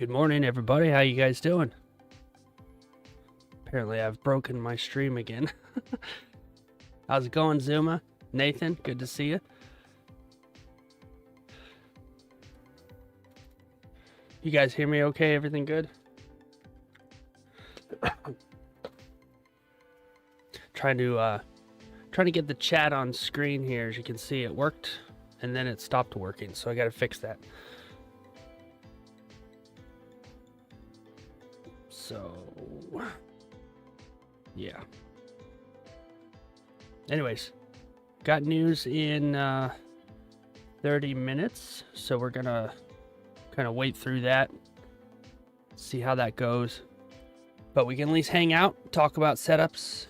Good morning, everybody. How you guys doing? Apparently, I've broken my stream again. How's it going, Zuma? Nathan, good to see you. You guys hear me okay? Everything good? Trying to get the chat on screen here. As you can see, it worked, and then it stopped working, so I got to fix that. So, yeah. Anyways, got news in 30 minutes, so we're gonna kind of wait through that, see how that goes. But we can at least hang out, talk about setups.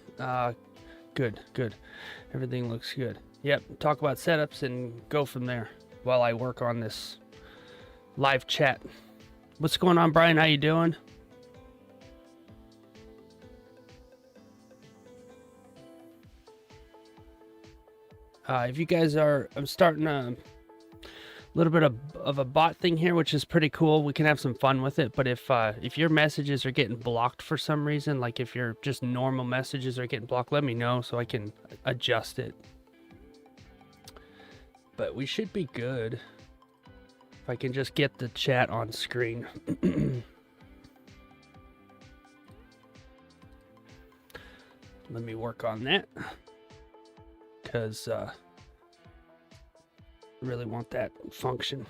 Good. Everything looks good. Yep, talk about setups and go from there while I work on this live chat. What's going on, Brian? How you doing? If you guys are, I'm starting a little bit of a bot thing here, which is pretty cool. We can have some fun with it. But if your messages are getting blocked for some reason, like if your just normal messages are getting blocked, let me know so I can adjust it. But we should be good if I can just get the chat on screen. Let me work on that, because really want that function.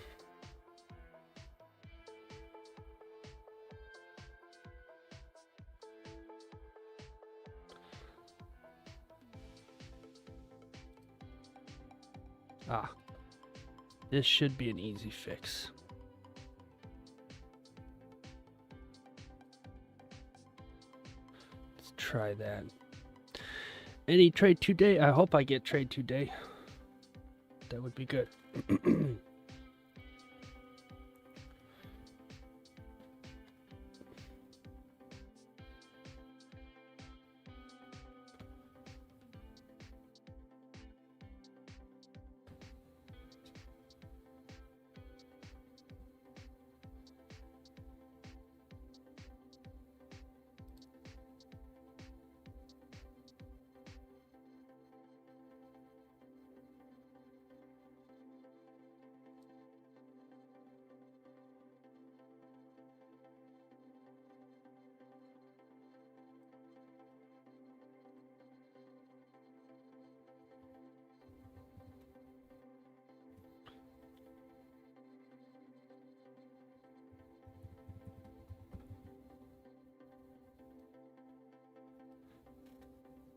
This should be an easy fix. Let's try that. Any trade today? I hope I get trade today. That would be good.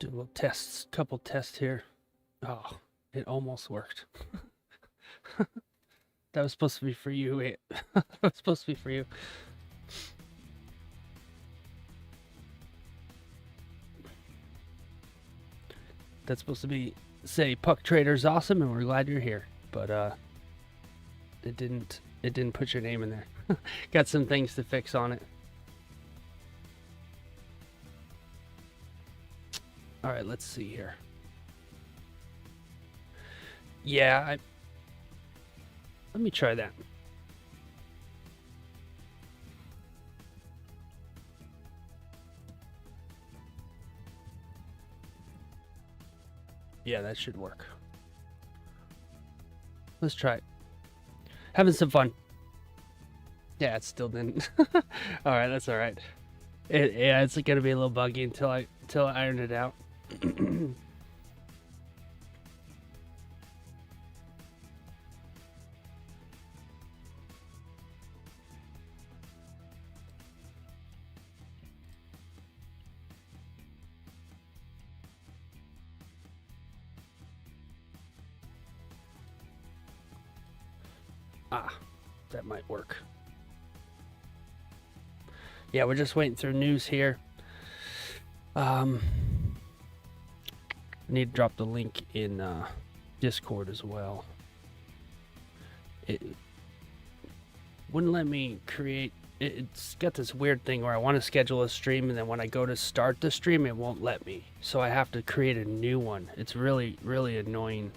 Do a little tests, couple tests here. Oh, it almost worked. That was supposed to be for you. That was supposed to be for you. That's supposed to be say Puck Trader's awesome and we're glad you're here. But it didn't put your name in there. Got some things to fix on it. All right, let's see here. Yeah, let me try that. Yeah, that should work. Let's try it. Having some fun. Yeah, it still didn't. All right, that's all right. Yeah, it's gonna be a little buggy until I iron it out. That might work. Yeah, we're just waiting through news here. I need to drop the link in Discord as well. It wouldn't let me create. It's got this weird thing where I want to schedule a stream, and then when I go to start the stream, it won't let me. So I have to create a new one. It's really, really annoying.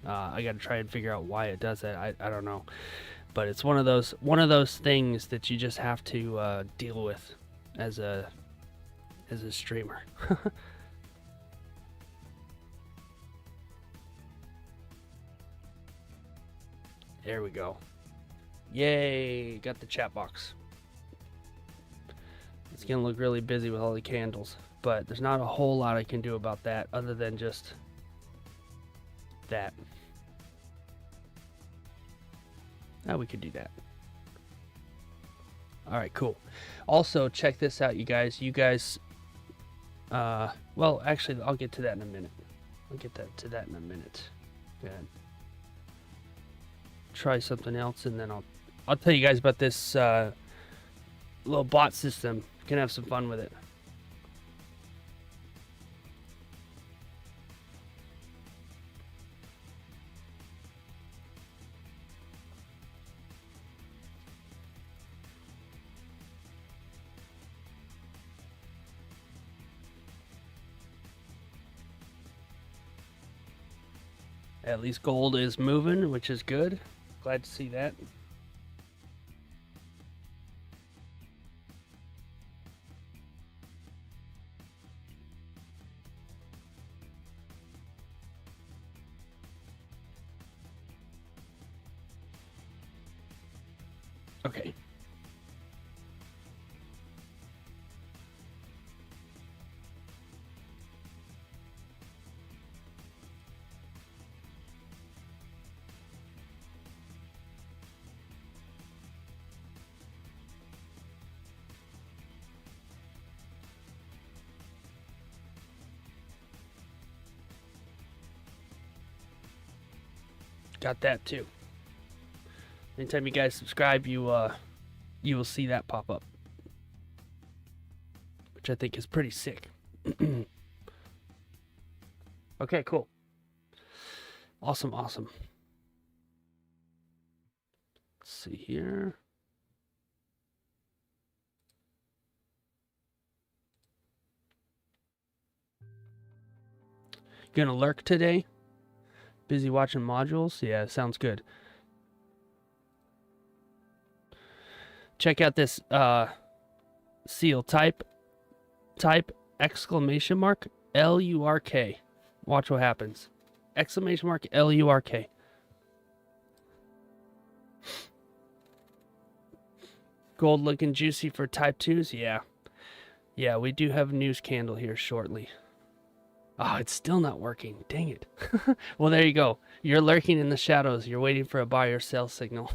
I got to try and figure out why it does that. I don't know. But it's one of those things that you just have to deal with as a streamer. There we go. Yay, got the chat box. It's gonna look really busy with all the candles, but there's not a whole lot I can do about that other than just that. Now we could do that. All right, cool. Also, check this out, you guys. Well, actually, I'll get to that in a minute. To that in a minute. Go ahead. Try something else, and then I'll tell you guys about this little bot system. You can have some fun with it. At least gold is moving, which is good. Glad to see that. Okay. Got that too. Anytime you guys subscribe, you will see that pop up, which I think is pretty sick. Okay, cool. Awesome. Let's see here. Gonna lurk today? Busy watching modules? Yeah, sounds good. Check out this seal type exclamation mark LURK. Watch what happens. Exclamation mark LURK. Gold looking juicy for type 2s? Yeah, we do have a news candle here shortly. Oh, it's still not working. Dang it. Well, there you go. You're lurking in the shadows. You're waiting for a buy or sell signal.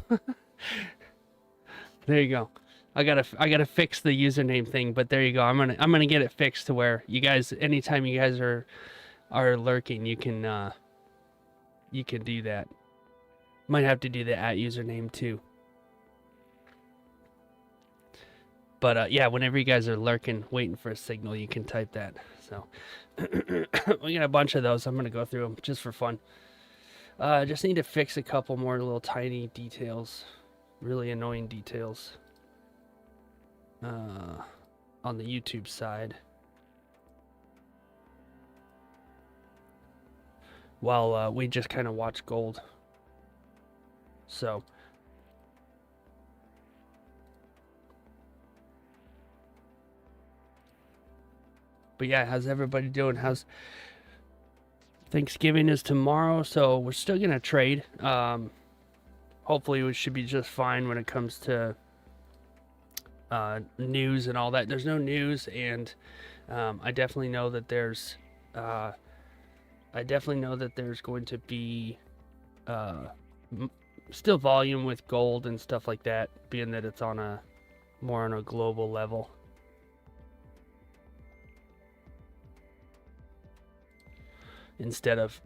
There you go. I gotta fix the username thing, but there you go. I'm gonna get it fixed to where you guys, anytime you guys are lurking, you can do that. Might have to do the @ username too. But yeah, whenever you guys are lurking, waiting for a signal, you can type that. So we got a bunch of those. I'm gonna go through them just for fun. Just need to fix a couple more little tiny details, really annoying details on the YouTube side. While we just kind of watch gold. So. But yeah, how's everybody doing? How's Thanksgiving is tomorrow, so we're still gonna trade. Hopefully we should be just fine when it comes to news and all that. There's no news, and I definitely know that there's going to be still volume with gold and stuff like that, being that it's on more on a global level. Instead of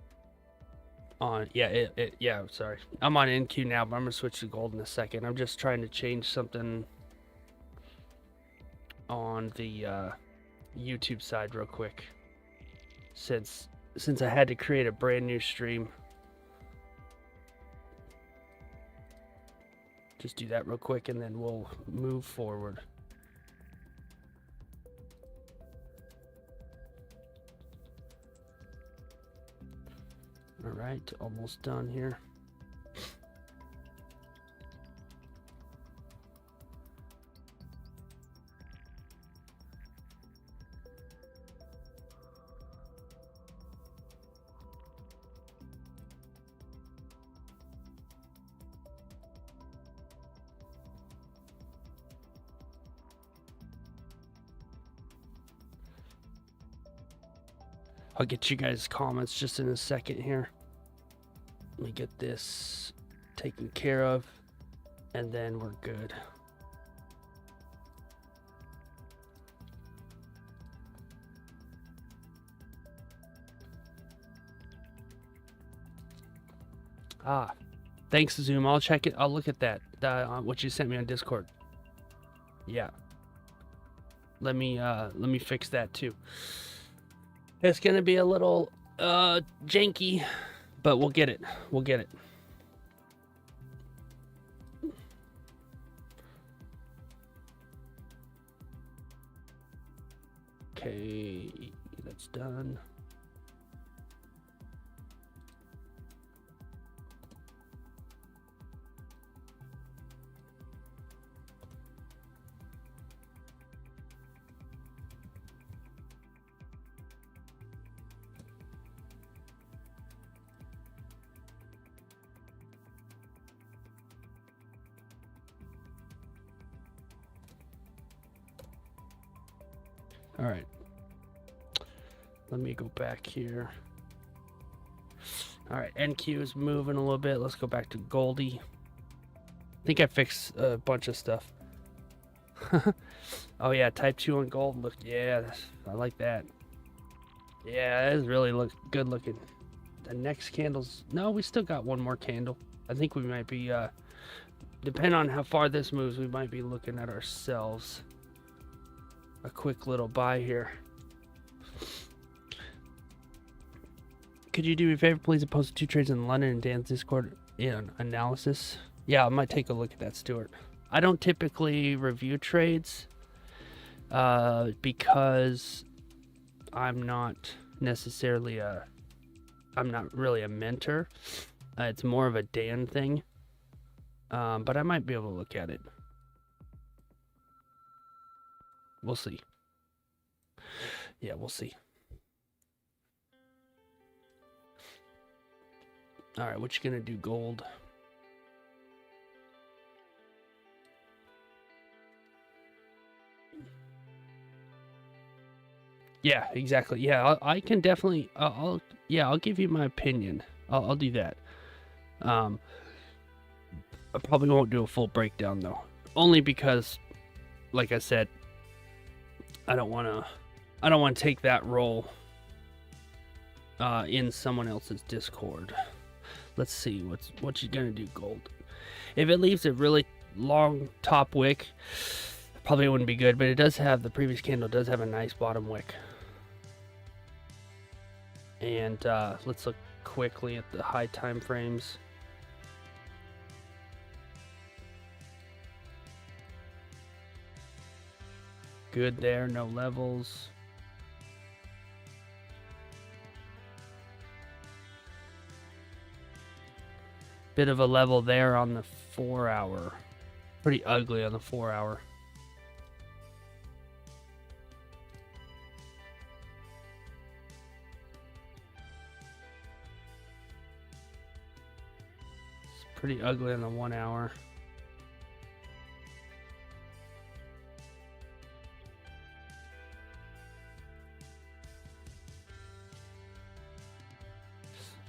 on, yeah, sorry. I'm on NQ now, but I'm gonna switch to gold in a second. I'm just trying to change something on the YouTube side real quick, since I had to create a brand new stream. Just do that real quick, and then we'll move forward. All right, almost done here. I'll get you guys' comments just in a second here. Let me get this taken care of, and then we're good. Ah, thanks, Zoom. I'll check it. I'll look at that. What you sent me on Discord. Yeah. Let me fix that too. It's gonna be a little janky, but we'll get it. We'll get it. Okay, that's done. All right. Let me go back here. All right, NQ is moving a little bit. Let's go back to Goldie. I think I fixed a bunch of stuff. Oh yeah, type 2 on gold. Look, yeah, I like that. Yeah, that is really good looking. The next candle's... No, we still got one more candle. I think we might be, depending on how far this moves, we might be looking at ourselves a quick little buy here. Could you do me a favor, please, and post 2 trades in London and Dan's Discord in analysis? Yeah, I might take a look at that, Stuart. I don't typically review trades because I'm not necessarily I'm not really a mentor. It's more of a Dan thing. But I might be able to look at it. We'll see. Yeah, we'll see. All right, what you gonna do, gold? Yeah, exactly. Yeah, I can definitely. I'll give you my opinion. I'll do that. I probably won't do a full breakdown though, only because, like I said, I don't want to take that role in someone else's Discord. Let's see what you're gonna do, gold. If it leaves a really long top wick, probably wouldn't be good, but it does have, the previous candle does have a nice bottom wick. And let's look quickly at the high time frames. Good there, no levels. Bit of a level there on the 4 hour. Pretty ugly on the 4 hour. It's pretty ugly on the 1 hour.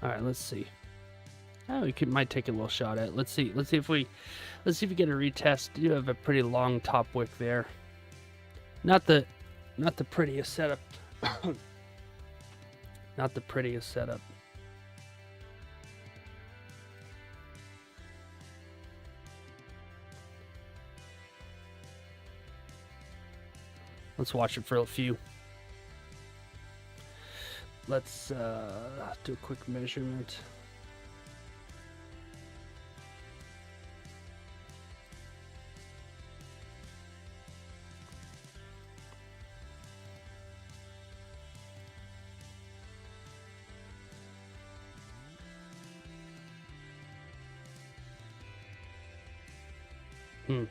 All right, let's see. Oh, we might take a little shot at it. Let's see if we get a retest. You have a pretty long top wick there. Not the prettiest setup. Not the prettiest setup. Let's watch it for a few. Let's do a quick measurement.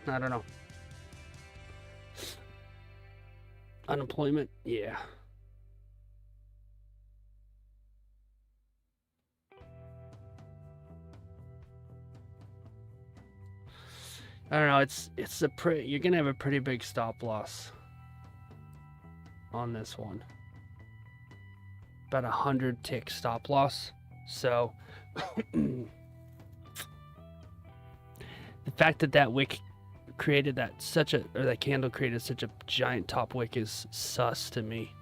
I don't know. Unemployment, yeah. I don't know. It's you're gonna have a pretty big stop loss on this one. about 100 tick stop loss. So the fact that that wick created that candle created such a giant top wick is sus to me.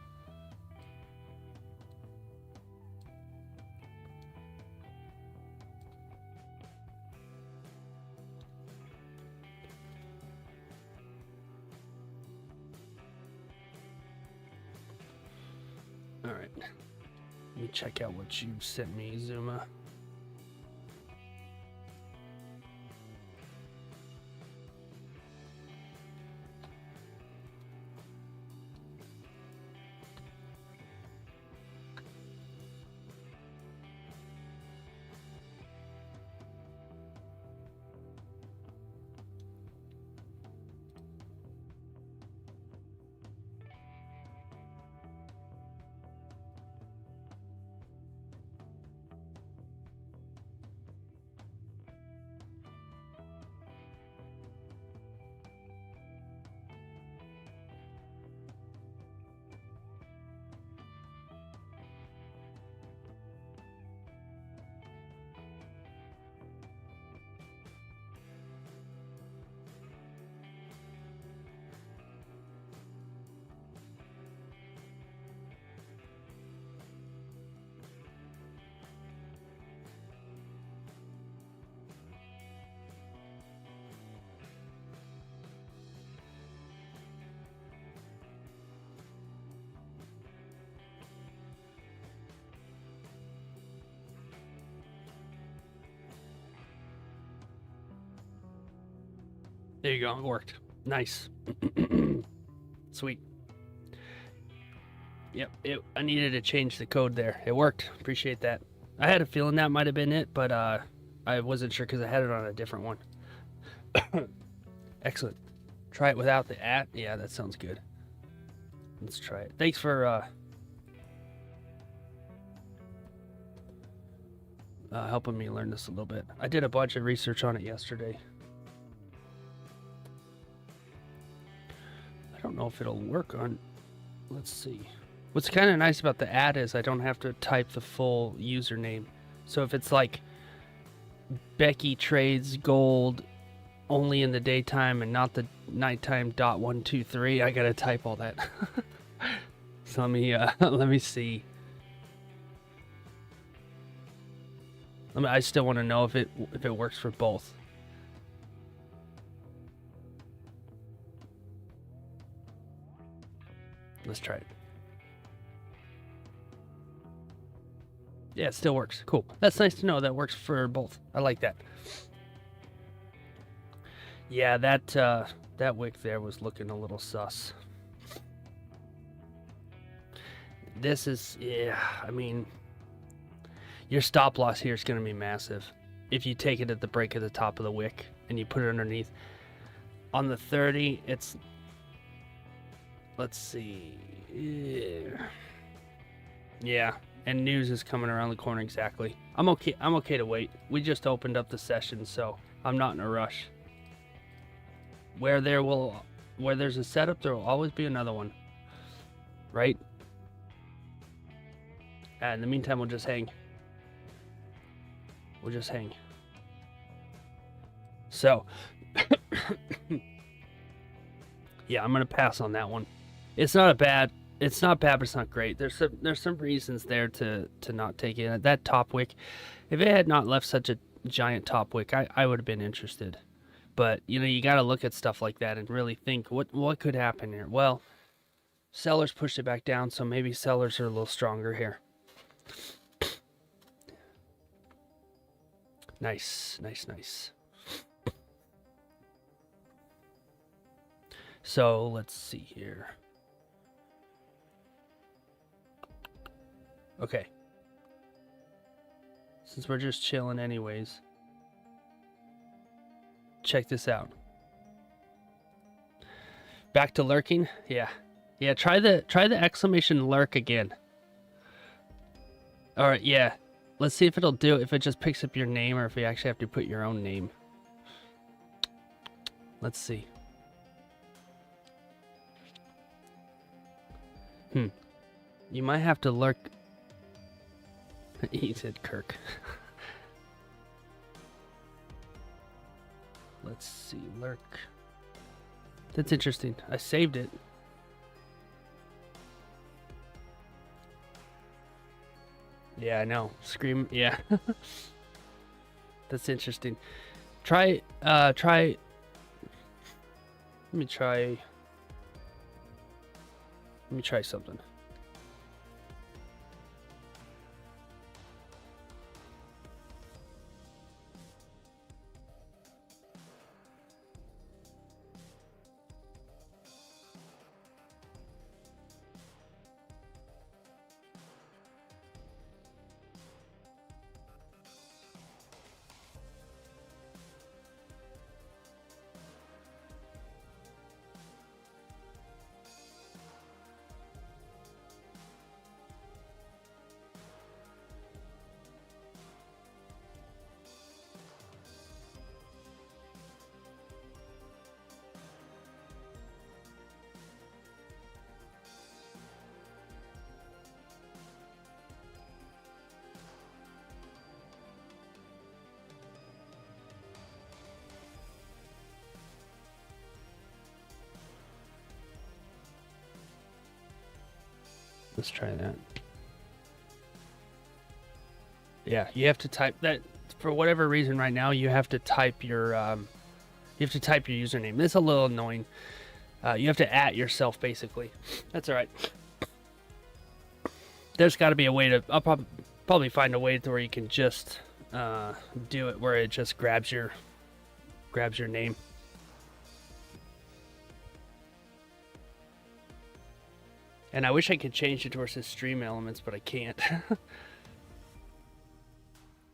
All right, let me check out what you sent me, Zuma. There you go. It worked. Nice. Sweet. Yep. I needed to change the code there. It worked. Appreciate that. I had a feeling that might have been it, but I wasn't sure because I had it on a different one. Excellent. Try it without the @ Yeah, that sounds good. Let's try it. Thanks for helping me learn this a little bit. I did a bunch of research on it yesterday. I don't know if it'll work on. Let's see. What's kind of nice about the @ is I don't have to type the full username. So if it's like Becky trades gold only in the daytime and not the nighttime .123, I gotta type all that. So let me see. I still want to know if it works for both. Let's try it. Yeah, it still works. Cool. That's nice to know that works for both. I like that. Yeah, that wick there was looking a little sus. This is, yeah, I mean, your stop loss here is going to be massive. If you take it at the break at the top of the wick and you put it underneath. On the 30, it's, let's see. Yeah, and news is coming around the corner exactly. I'm okay to wait. We just opened up the session, so I'm not in a rush. Where there's a setup, there will always be another one. Right? And in the meantime, we'll just hang. We'll just hang. So, yeah, I'm gonna pass on that one. It's not bad, but it's not great. There's some reasons there to not take it. That top wick, if it had not left such a giant top wick, I would have been interested. But you got to look at stuff like that and really think what could happen here. Well, sellers pushed it back down, so maybe sellers are a little stronger here. Nice. So let's see here. Okay. Since we're just chilling anyways, check this out. Back to lurking? Yeah. Try the exclamation lurk again. All right, yeah. Let's see if it'll do it, if it just picks up your name or if you actually have to put your own name. Let's see. You might have to lurk. He said Kirk. Let's see, lurk. That's interesting. I saved it. Yeah, I know. Scream. Yeah. That's interesting. Try. Let me try. Let me try something. Let's try that. Yeah, you have to type that for whatever reason right now. You have to type your username. This is a little annoying. You have to @ yourself basically. That's all right. There's got to be a way to. I'll probably find a way to where you can just do it where it just grabs your name. And I wish I could change it towards the stream elements, but I can't.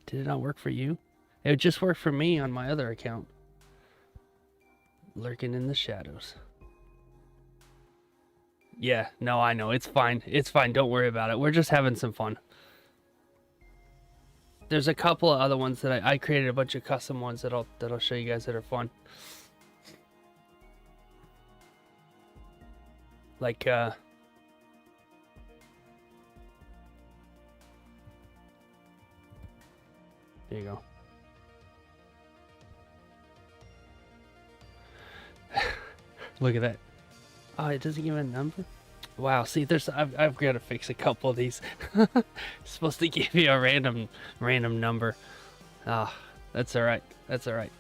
Did it not work for you? It just worked for me on my other account. Lurking in the shadows. Yeah, no, I know. It's fine. It's fine. Don't worry about it. We're just having some fun. There's a couple of other ones that I created a bunch of custom ones that I'll show you guys that are fun. Like there you go. Look at that. Oh, it doesn't give a number? Wow, see, I've got to fix a couple of these. It's supposed to give you a random number. Ah, that's all right. That's all right.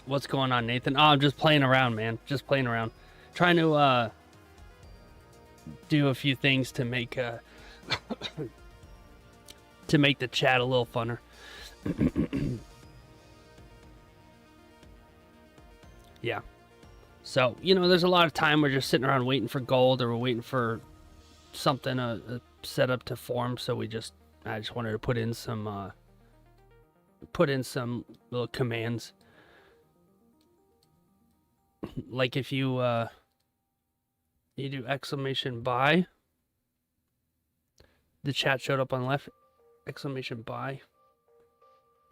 What's going on, Nathan? Oh, I'm just playing around, man. Just playing around. Trying to do a few things to make to make the chat a little funner. Yeah. So, you know, there's a lot of time we're just sitting around waiting for gold, or we're waiting for something set up to form. So I just wanted to put in some little commands. Like if you do exclamation buy, the chat showed up on the left. Exclamation buy.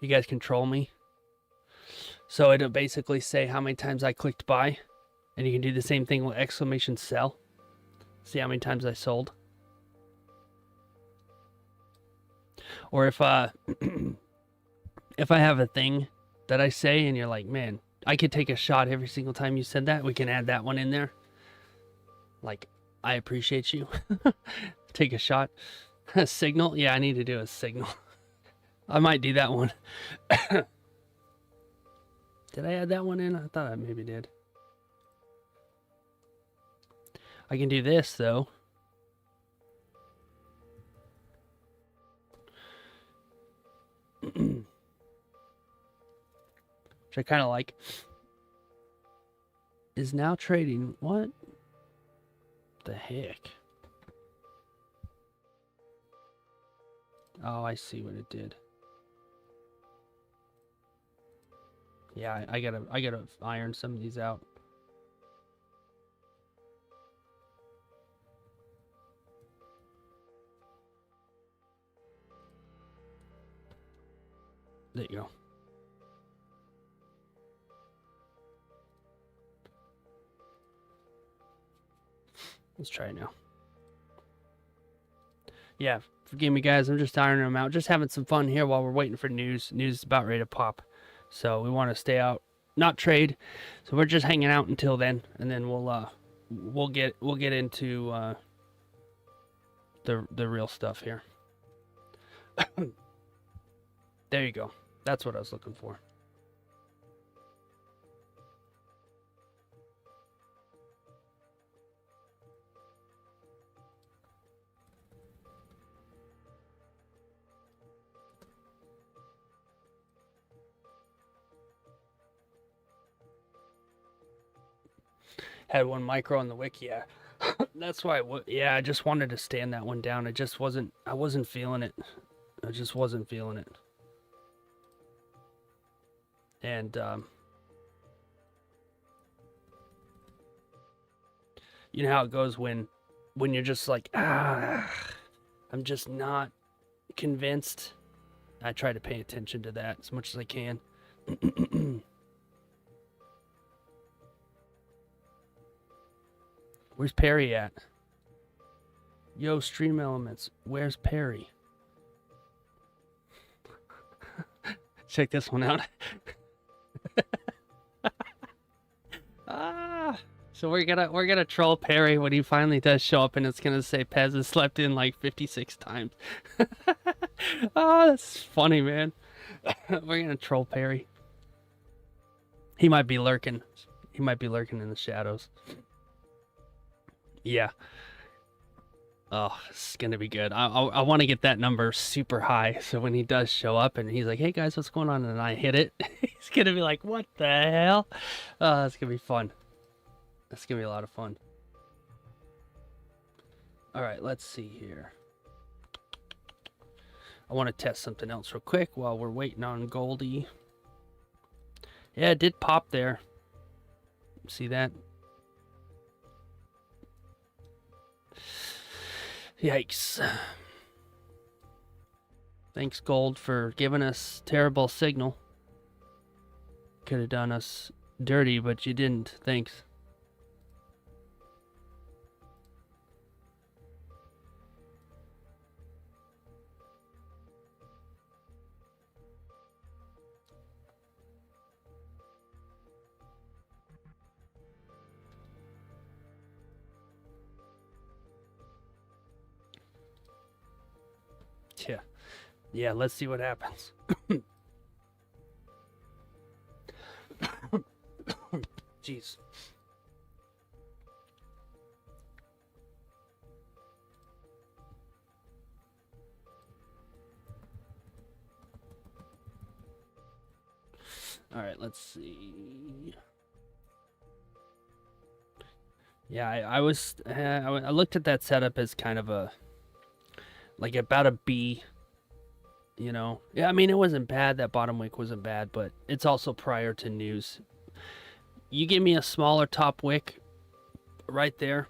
You guys control me. So it'll basically say how many times I clicked buy. And you can do the same thing with exclamation sell. See how many times I sold. Or if if I have a thing that I say and you're like, man, I could take a shot every single time you said that, we can add that one in there. Like, I appreciate you. Take a shot. A signal? Yeah, I need to do a signal. I might do that one. Did I add that one in? I thought I maybe did. I can do this, though. Which I kind of like. Is now trading. What the heck? Oh, I see what it did. Yeah, I gotta iron some of these out. There you go. Let's try it now. Yeah, forgive me, guys. I'm just ironing them out. Just having some fun here while we're waiting for news. News is about ready to pop. So we want to stay out, not trade. So we're just hanging out until then, and then we'll get into the real stuff here. There you go. That's what I was looking for. Had one micro on the wiki. Yeah. That's why. Yeah, I just wanted to stand that one down. I wasn't feeling it. I just wasn't feeling it. And you know how it goes when you're just like, I'm just not convinced. I try to pay attention to that as much as I can. Where's Perry at? Yo, Stream Elements. Where's Perry? Check this one out. So we're gonna troll Perry when he finally does show up, and it's gonna say Pez has slept in like 56 times. Oh, that's funny, man. We're gonna troll Perry. He might be lurking. He might be lurking in the shadows. Yeah. Oh, it's gonna be good. I want to get that number super high, so when he does show up and he's like, "Hey guys, what's going on?" and I hit it, he's gonna be like, "What the hell?" It's gonna be fun. That's gonna be a lot of fun. All right, let's see here. I want to test something else real quick while we're waiting on Goldie. Yeah, it did pop there. See that? Yikes. Thanks, Gold, for giving us terrible signal. Could have done us dirty, but you didn't. Thanks. Yeah, let's see what happens. Jeez. All right, let's see. Yeah, I looked at that setup as kind of a, like about a B. You know, yeah, I mean, it wasn't bad. That bottom wick wasn't bad, but it's also prior to news. You give me a smaller top wick right there,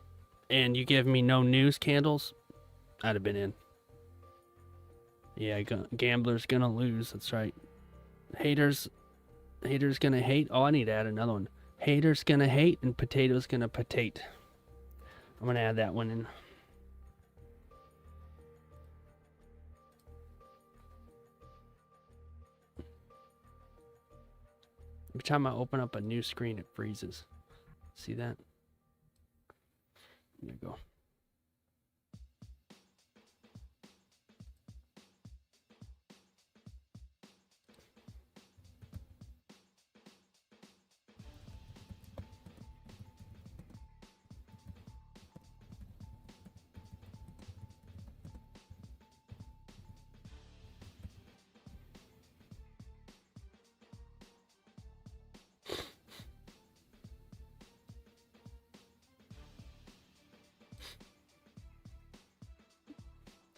and you give me no news candles, I'd have been in. Yeah, gambler's gonna lose. That's right. Haters gonna hate. Oh, I need to add another one. Haters gonna hate, and potatoes gonna potate. I'm gonna add that one in. Every time I open up a new screen, it freezes. See that? There you go.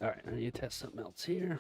All right, I need to test something else here.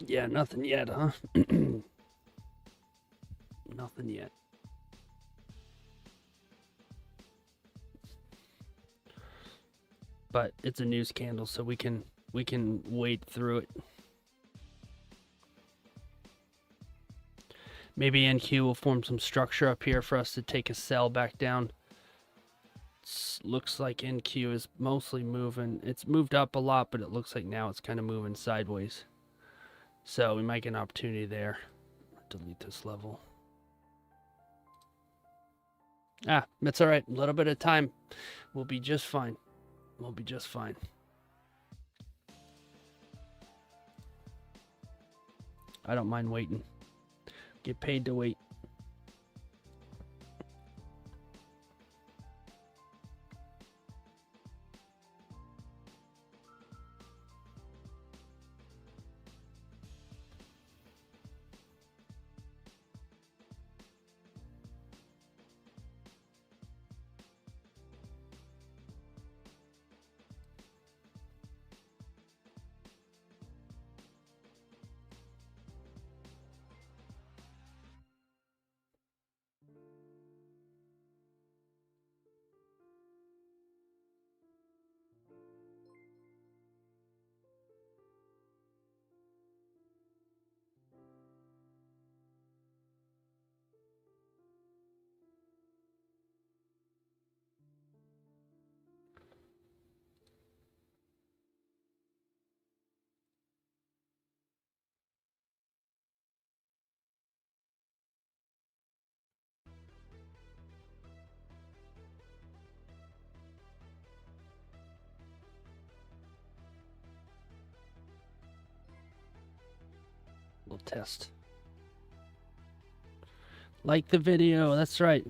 Yeah, nothing yet, huh? Nothing yet. But it's a news candle, so we can wade through it. Maybe NQ will form some structure up here for us to take a sell back down. Looks like NQ is mostly moving. It's moved up a lot, but it looks like now it's kind of moving sideways. So we might get an opportunity there. Delete this level. Ah, that's all right. A little bit of time. We'll be just fine. We'll be just fine. I don't mind waiting. Get paid to wait. Little test. Like the video. That's right.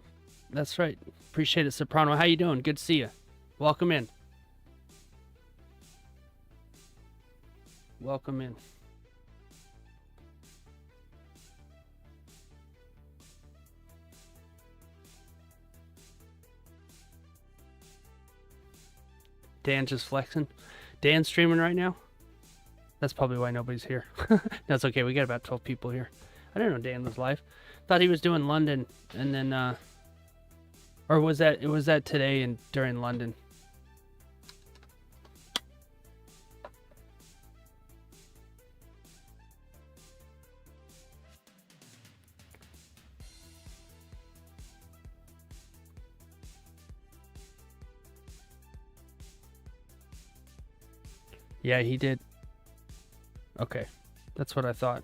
That's right. Appreciate it, Soprano. How you doing? Good to see you. Welcome in. Welcome in. Dan just flexing. Dan's streaming right now. That's probably why nobody's here. That's okay. We got about 12 people here. I didn't know Dan was live. Thought he was doing London, and then, or was that today and during London? Yeah, he did. Okay, that's what I thought.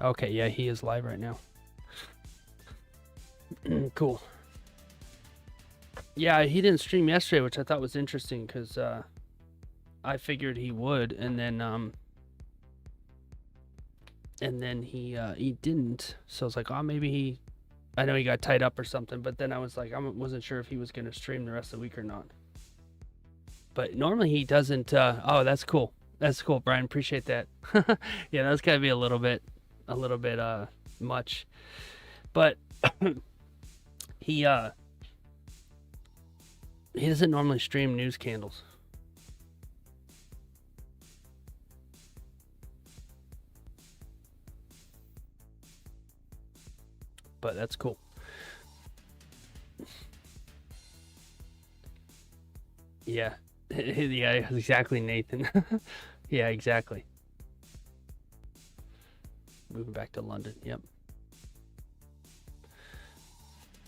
Okay, yeah, he is live right now. Cool. Yeah, he didn't stream yesterday, which I thought was interesting because I figured he would, and then he didn't. So I was like, oh, maybe he. I know he got tied up or something, but then I was like, I wasn't sure if he was gonna stream the rest of the week or not. But normally he doesn't. Oh, that's cool. That's cool, Brian. Appreciate that. Yeah, that's gotta be a little bit much, but he doesn't normally stream news candles. But that's cool. Yeah. Yeah, exactly, Nathan. Yeah, exactly. Moving back to London. Yep.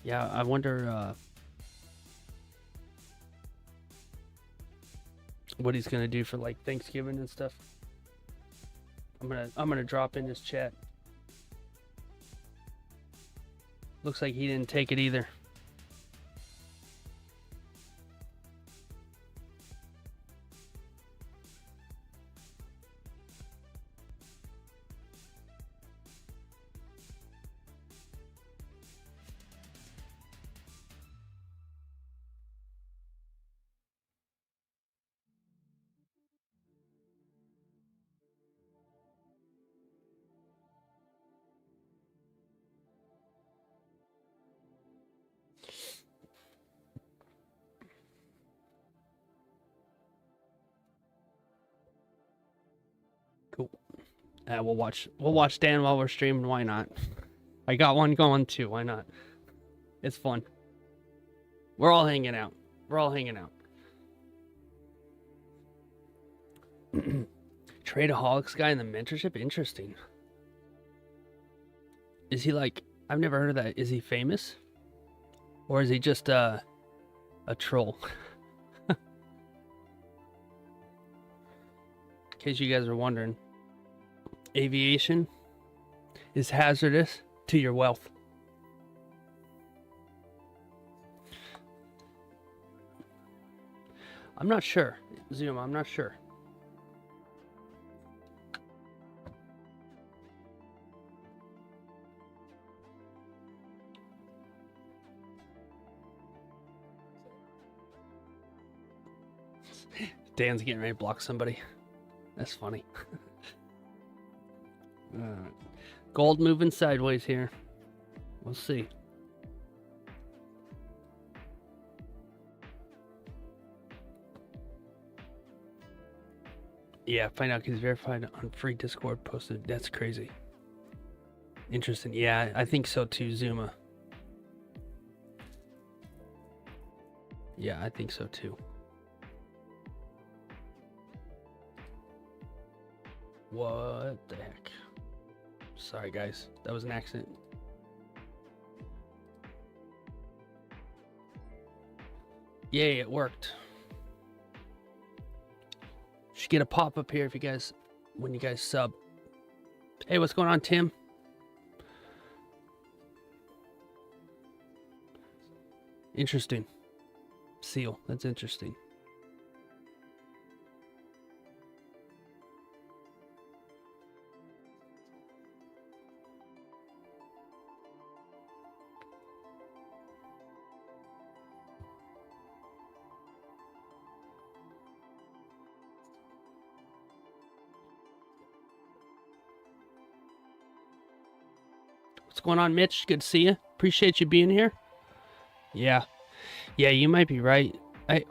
Yeah, I wonder what he's gonna do for like Thanksgiving and stuff. I'm gonna drop in his chat. Looks like he didn't take it either. Cool. We'll watch Dan while we're streaming. Why not? I got one going too. Why not? It's fun. We're all hanging out. Tradeaholics guy in the mentorship? Interesting. Is he like, I've never heard of that. Is he famous? Or is he just a troll? In case you guys are wondering, aviation is hazardous to your wealth. I'm not sure. Zoom, I'm not sure. Dan's getting ready to block somebody. That's funny. Gold moving sideways here. We'll see. Yeah, find out he's verified on free Discord posted. That's crazy. Interesting. Yeah, I think so too, Zuma. Yeah, I think so too. What the heck? Sorry, guys. That was an accident. Yay, it worked. Should get a pop-up here if you guys, when you guys sub. Hey, what's going on, Tim? Interesting. Seal. That's interesting. What's going on, Mitch? Good to see you. Appreciate you being here. Yeah, you might be right. I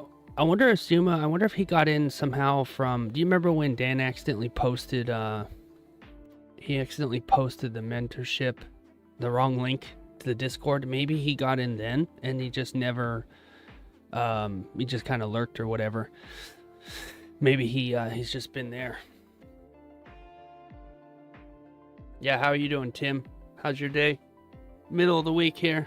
wonder if Zuma, I wonder if he got in somehow from, do you remember when Dan accidentally posted, he accidentally posted the mentorship, the wrong link to the Discord? Maybe he got in then and he just never, he just kind of lurked or whatever. Maybe he's just been there. Yeah, how are you doing, Tim? How's your day? Middle of the week here.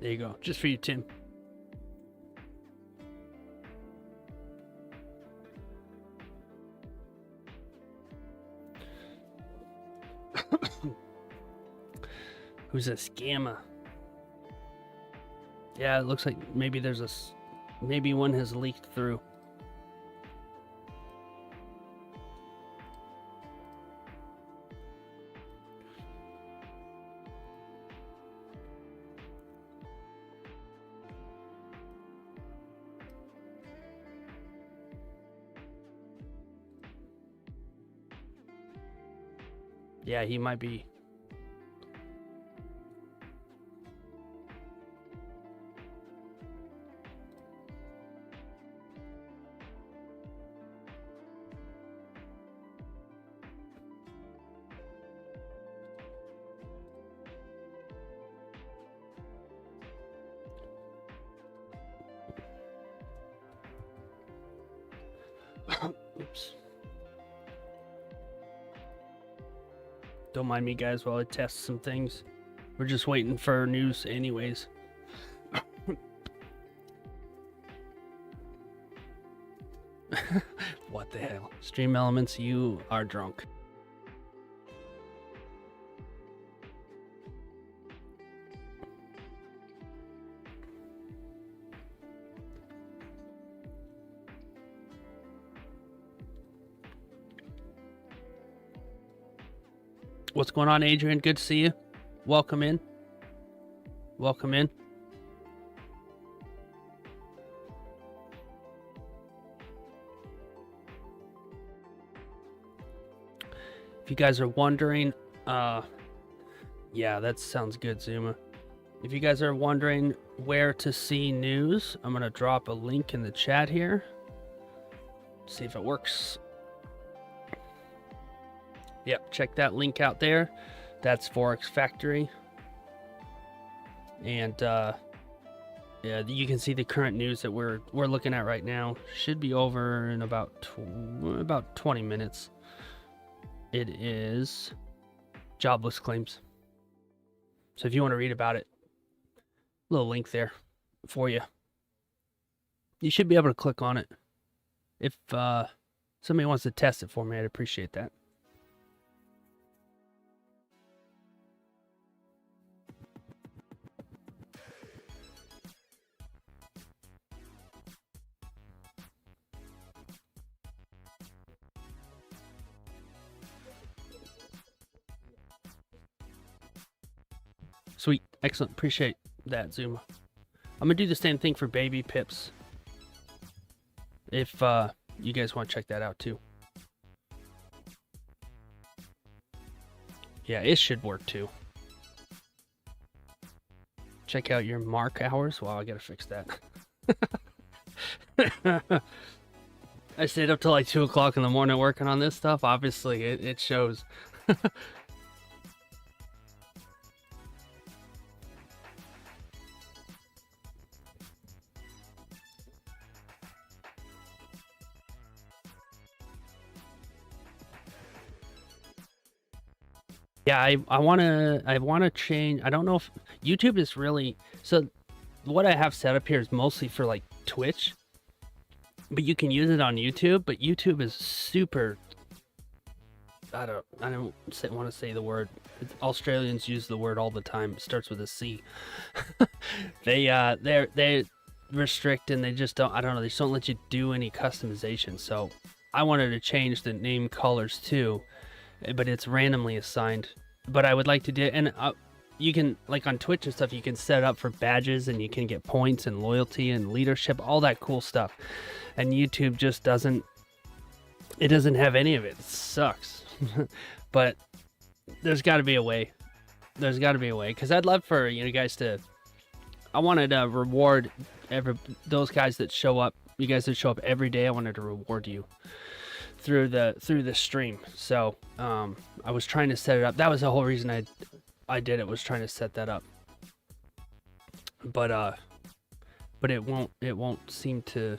There you go. Just for you, Tim. Who's a scammer? Yeah, it looks like maybe there's maybe one has leaked through. Yeah, he might be. Oops. Don't mind me, guys, while I test some things. We're just waiting for news anyways. What the hell? Stream Elements, you are drunk. What's going on, Adrian? Good to see you. Welcome in. Welcome in. If you guys are wondering, yeah, that sounds good, Zuma. If you guys are wondering where to see news, I'm going to drop a link in the chat here. See if it works. Yep, check that link out there. That's Forex Factory. And yeah, you can see the current news that we're looking at right now. Should be over in about 20 minutes. It is jobless claims. So if you want to read about it, little link there for you. You should be able to click on it. If somebody wants to test it for me, I'd appreciate that. Sweet. Excellent. Appreciate that, Zuma. I'm going to do the same thing for baby pips. If you guys want to check that out too. Yeah, it should work too. Check out your mark hours. Wow, I got to fix that. I stayed up till like 2 o'clock in the morning working on this stuff. Obviously, it shows. Yeah, I wanna change. I don't know if YouTube is really, so what I have set up here is mostly for like Twitch, but you can use it on YouTube. But YouTube is super. I don't want to say the word. Australians use the word all the time. It starts with a C. They restrict, and they just don't. I don't know. They just don't let you do any customization. So I wanted to change the name colors too, but it's randomly assigned. But I would like to do, and you can, like on Twitch and stuff, you can set it up for badges, and you can get points and loyalty and leadership, all that cool stuff. And YouTube just doesn't have any of it. It sucks. But there's got to be a way. There's got to be a way, because I'd love for you guys to. I wanted to reward those guys that show up. You guys that show up every day. I wanted to reward you through the stream. So I was trying to set it up. That was the whole reason I did it, was trying to set that up. But it won't seem to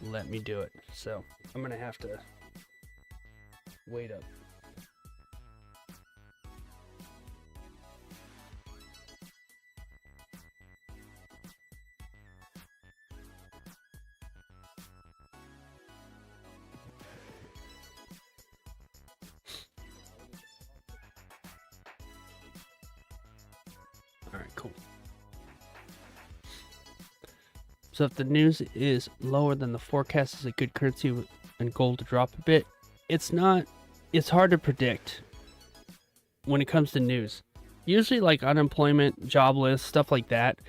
let me do it. So I'm gonna have to wait up. All right, cool. So if the news is lower than the forecast, is a good currency and gold to drop a bit. It's not. It's hard to predict when it comes to news. Usually, like unemployment, job lists, stuff like that,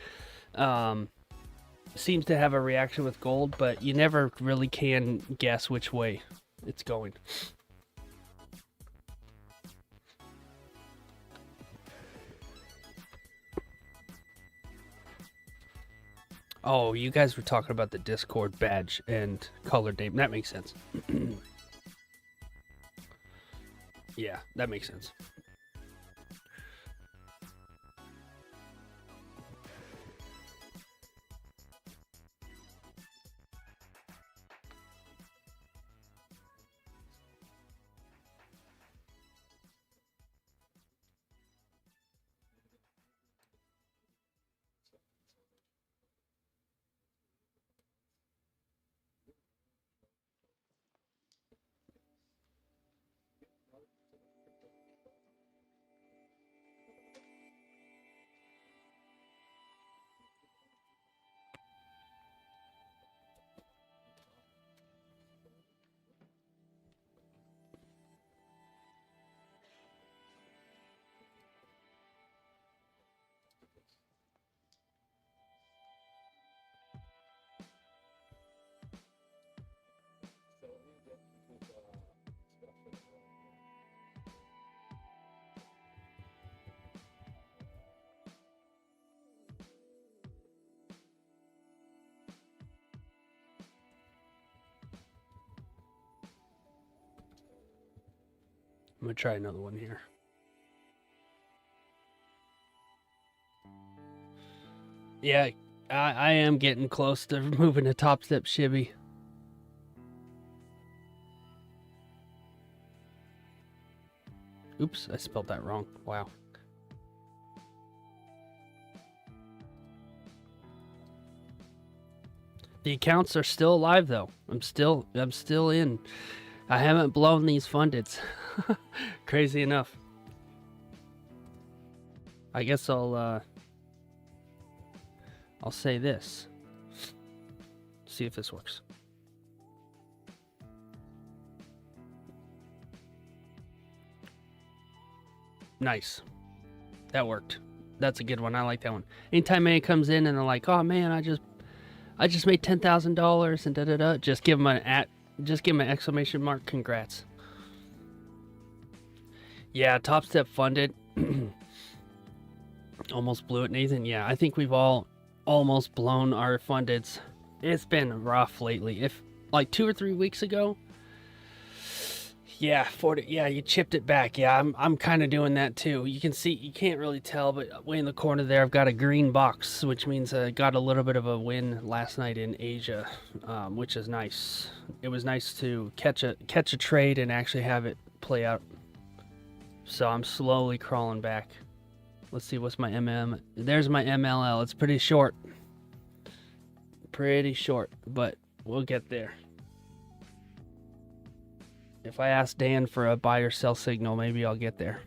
seems to have a reaction with gold, but you never really can guess which way it's going. Oh, you guys were talking about the Discord badge and color name. That makes sense. Yeah, that makes sense. I'm gonna try another one here. Yeah, I am getting close to moving a top step shibby. Oops, I spelled that wrong. Wow. The accounts are still alive though. I'm still in. I haven't blown these fundeds. Crazy enough. I guess I'll say this. See if this works. Nice. That worked. That's a good one. I like that one. Anytime anyone comes in and they're like, "Oh man, I just made $10,000 and da da da," just give them an exclamation mark. Congrats. Yeah, Top Step funded. Almost blew it, Nathan. Yeah, I think we've all almost blown our fundeds. It's been rough lately. If like 2 or 3 weeks ago, yeah, 40. Yeah, you chipped it back. Yeah, I'm kind of doing that too. You can see, you can't really tell, but way in the corner there, I've got a green box, which means I got a little bit of a win last night in Asia, which is nice. It was nice to catch a trade and actually have it play out. So I'm slowly crawling back. Let's see, what's my MM? There's my MLL. It's pretty short. Pretty short, but we'll get there. If I ask Dan for a buy or sell signal, maybe I'll get there.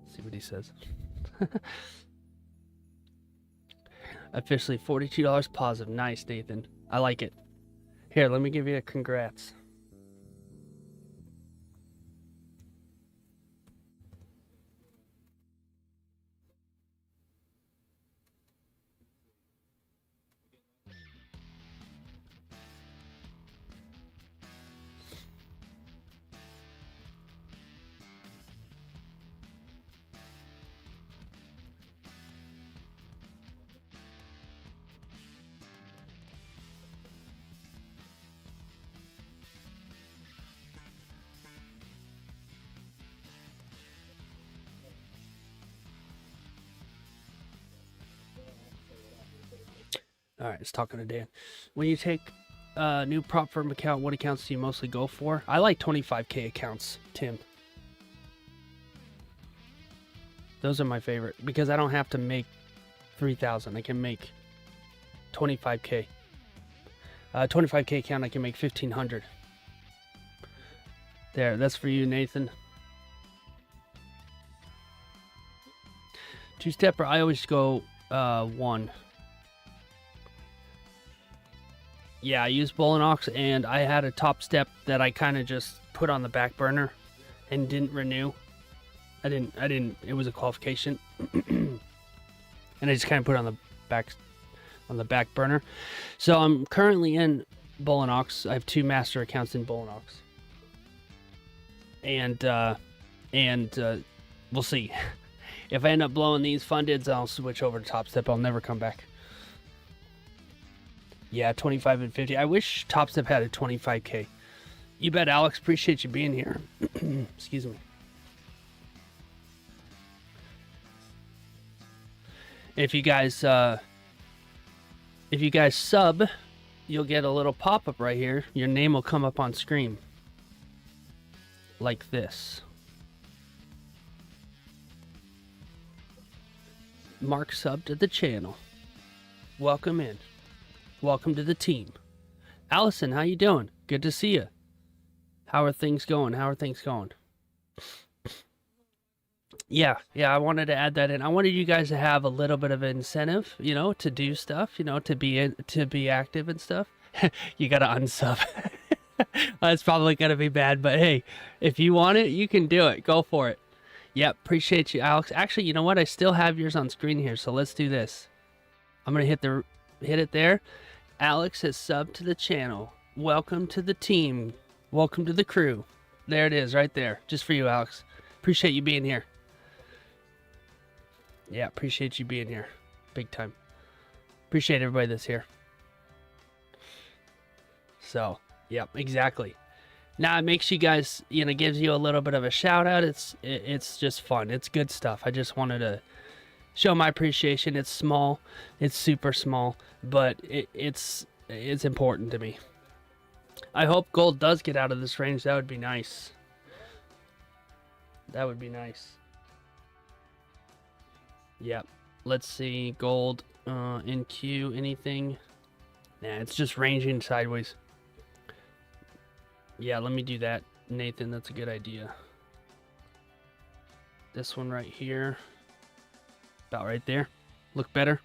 See what he says. Officially $42 positive. Nice, Nathan. I like it. Here, let me give you a congrats. All right, it's talking to Dan. When you take a new prop firm account, what accounts do you mostly go for? I like 25K accounts, Tim. Those are my favorite because I don't have to make 3,000. I can make 25K. 25K account, I can make 1,500. There, that's for you, Nathan. Two-stepper, I always go 1. Yeah, I used Bull and Ox, and I had a top step that I kind of just put on the back burner and didn't renew. I didn't. It was a qualification, and I just kind of put it on the back burner. So I'm currently in Bull and Ox. I have 2 master accounts in Bull and Ox, and we'll see. If I end up blowing these fundeds, I'll switch over to Top Step. I'll never come back. Yeah, 25 and 50. I wish Top Step had a 25K. You bet, Alex. Appreciate you being here. Excuse me. If you guys sub, you'll get a little pop-up right here. Your name will come up on screen. Like this. Mark sub to the channel. Welcome in. Welcome to the team. Allison, how you doing? Good to see you. How are things going? Yeah, I wanted to add that in. I wanted you guys to have a little bit of an incentive, to do stuff, to be active and stuff. You got to unsub. That's probably going to be bad, but hey, if you want it, you can do it. Go for it. Yep, appreciate you, Alex. Actually, you know what? I still have yours on screen here, so let's do this. I'm going to hit it there. Alex has subbed to the channel. Welcome to the team. Welcome to the crew. There it is, right there. Just for you, Alex. Appreciate you being here. Yeah, appreciate you being here. big time. Appreciate everybody that's here. So, yep, exactly. Now it makes you guys, you know, gives you a little bit of a shout out. It's just fun. It's good stuff. I just wanted to show my appreciation. It's small, it's super small, but it's important to me. I hope gold does get out of this range. That would be nice. That would be nice. Yep. Let's see, gold in Q, anything? Nah, it's just ranging sideways. Yeah, let me do that, Nathan. That's a good idea. This one right here. About right there. Look better.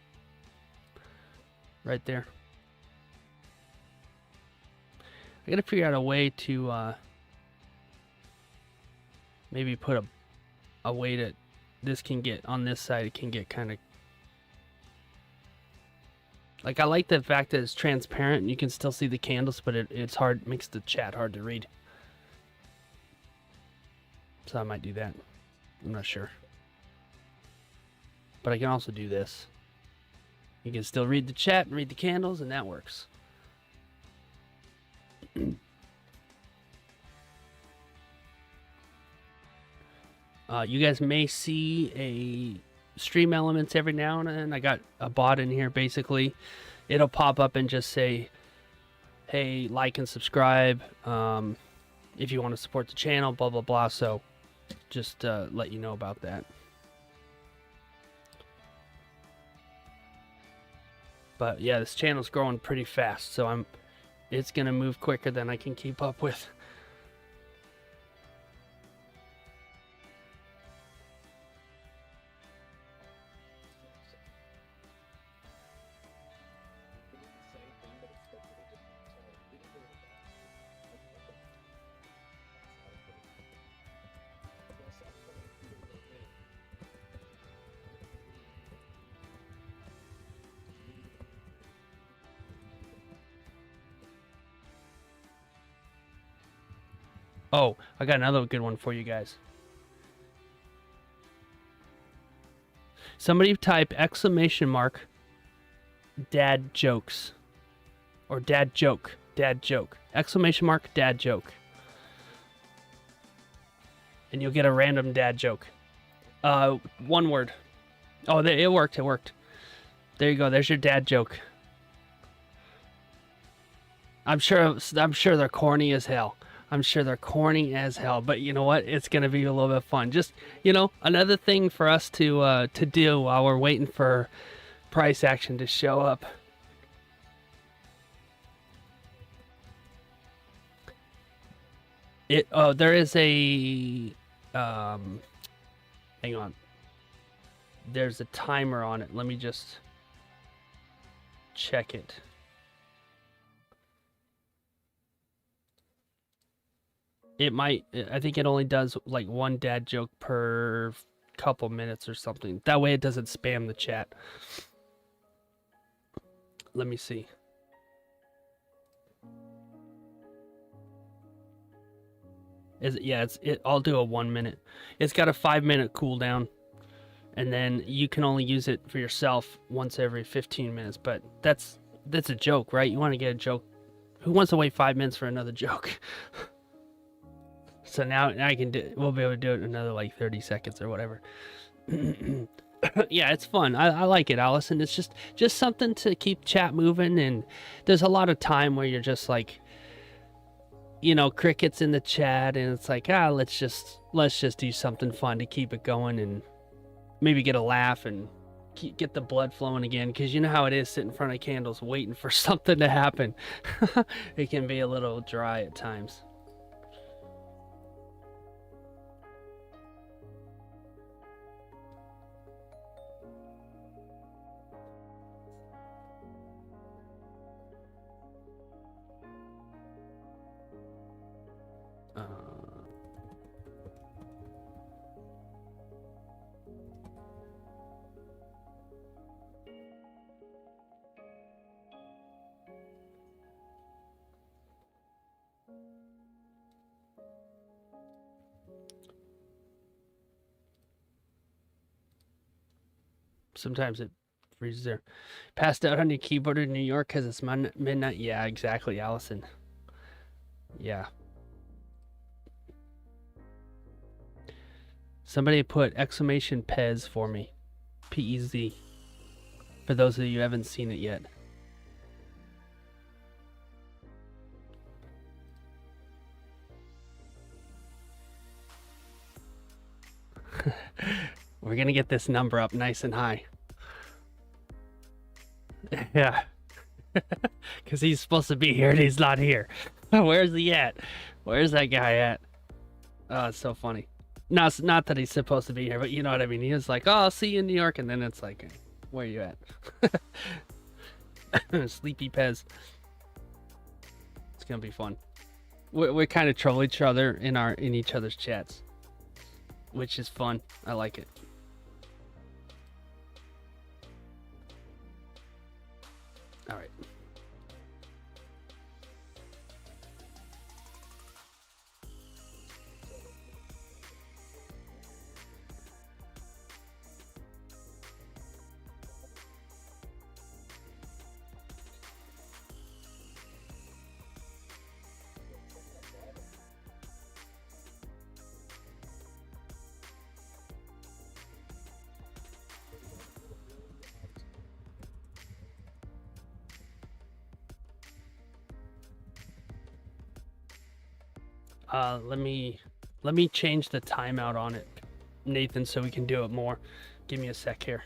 Right there. I gotta figure out a way to maybe put a way that this can get on this side. It can get kind of like, I like the fact that it's transparent and you can still see the candles, but it's hard, makes the chat hard to read. So I might do that. I'm not sure. But I can also do this. You can still read the chat and read the candles, and that works. You guys may see a stream elements every now and then. I got a bot in here. Basically, it'll pop up and just say, hey, like and subscribe if you want to support the channel, blah blah blah. So just let you know about that. But yeah, this channel's growing pretty fast, so it's gonna move quicker than I can keep up with. Oh, I got another good one for you guys. Somebody type exclamation mark dad jokes or dad joke, exclamation mark dad joke, and you'll get a random dad joke. One word. Oh, it worked. There you go. There's your dad joke. I'm sure they're corny as hell. But you know what? It's gonna be a little bit fun. Just, you know, another thing for us to do while we're waiting for price action to show up. There is a hang on. There's a timer on it. Let me just check it. It might, I think it only does like one dad joke per couple minutes or something. That way it doesn't spam the chat. Let me see. I'll do a 1 minute. It's got a 5-minute cooldown, and then you can only use it for yourself once every 15 minutes. But that's a joke, right? You want to get a joke. Who wants to wait 5 minutes for another joke? So now we'll be able to do it in another like 30 seconds or whatever. Yeah, it's fun. I like it, Allison. It's just something to keep chat moving, and there's a lot of time where you're just like, you know, crickets in the chat, and it's like, let's just do something fun to keep it going, and maybe get a laugh and get the blood flowing again, because you know how it is sitting in front of candles waiting for something to happen. It can be a little dry at times. Sometimes it freezes there. Passed out on your keyboard in New York because it's midnight. Yeah, exactly, Allison. Yeah. Somebody put exclamation Pez for me. P-E-Z. For those of you who haven't seen it yet. We're gonna get this number up nice and high. Yeah. Because he's supposed to be here and he's not here. Where's he at? Where's that guy at? Oh, it's so funny. No, it's not that he's supposed to be here, but you know what I mean. He was like, oh, I'll see you in New York. And then it's like, where are you at? Sleepy Pez. It's going to be fun. We kind of troll each other in each other's chats, which is fun. I like it. All right. Let me change the timeout on it, Nathan, so we can do it more. Give me a sec here.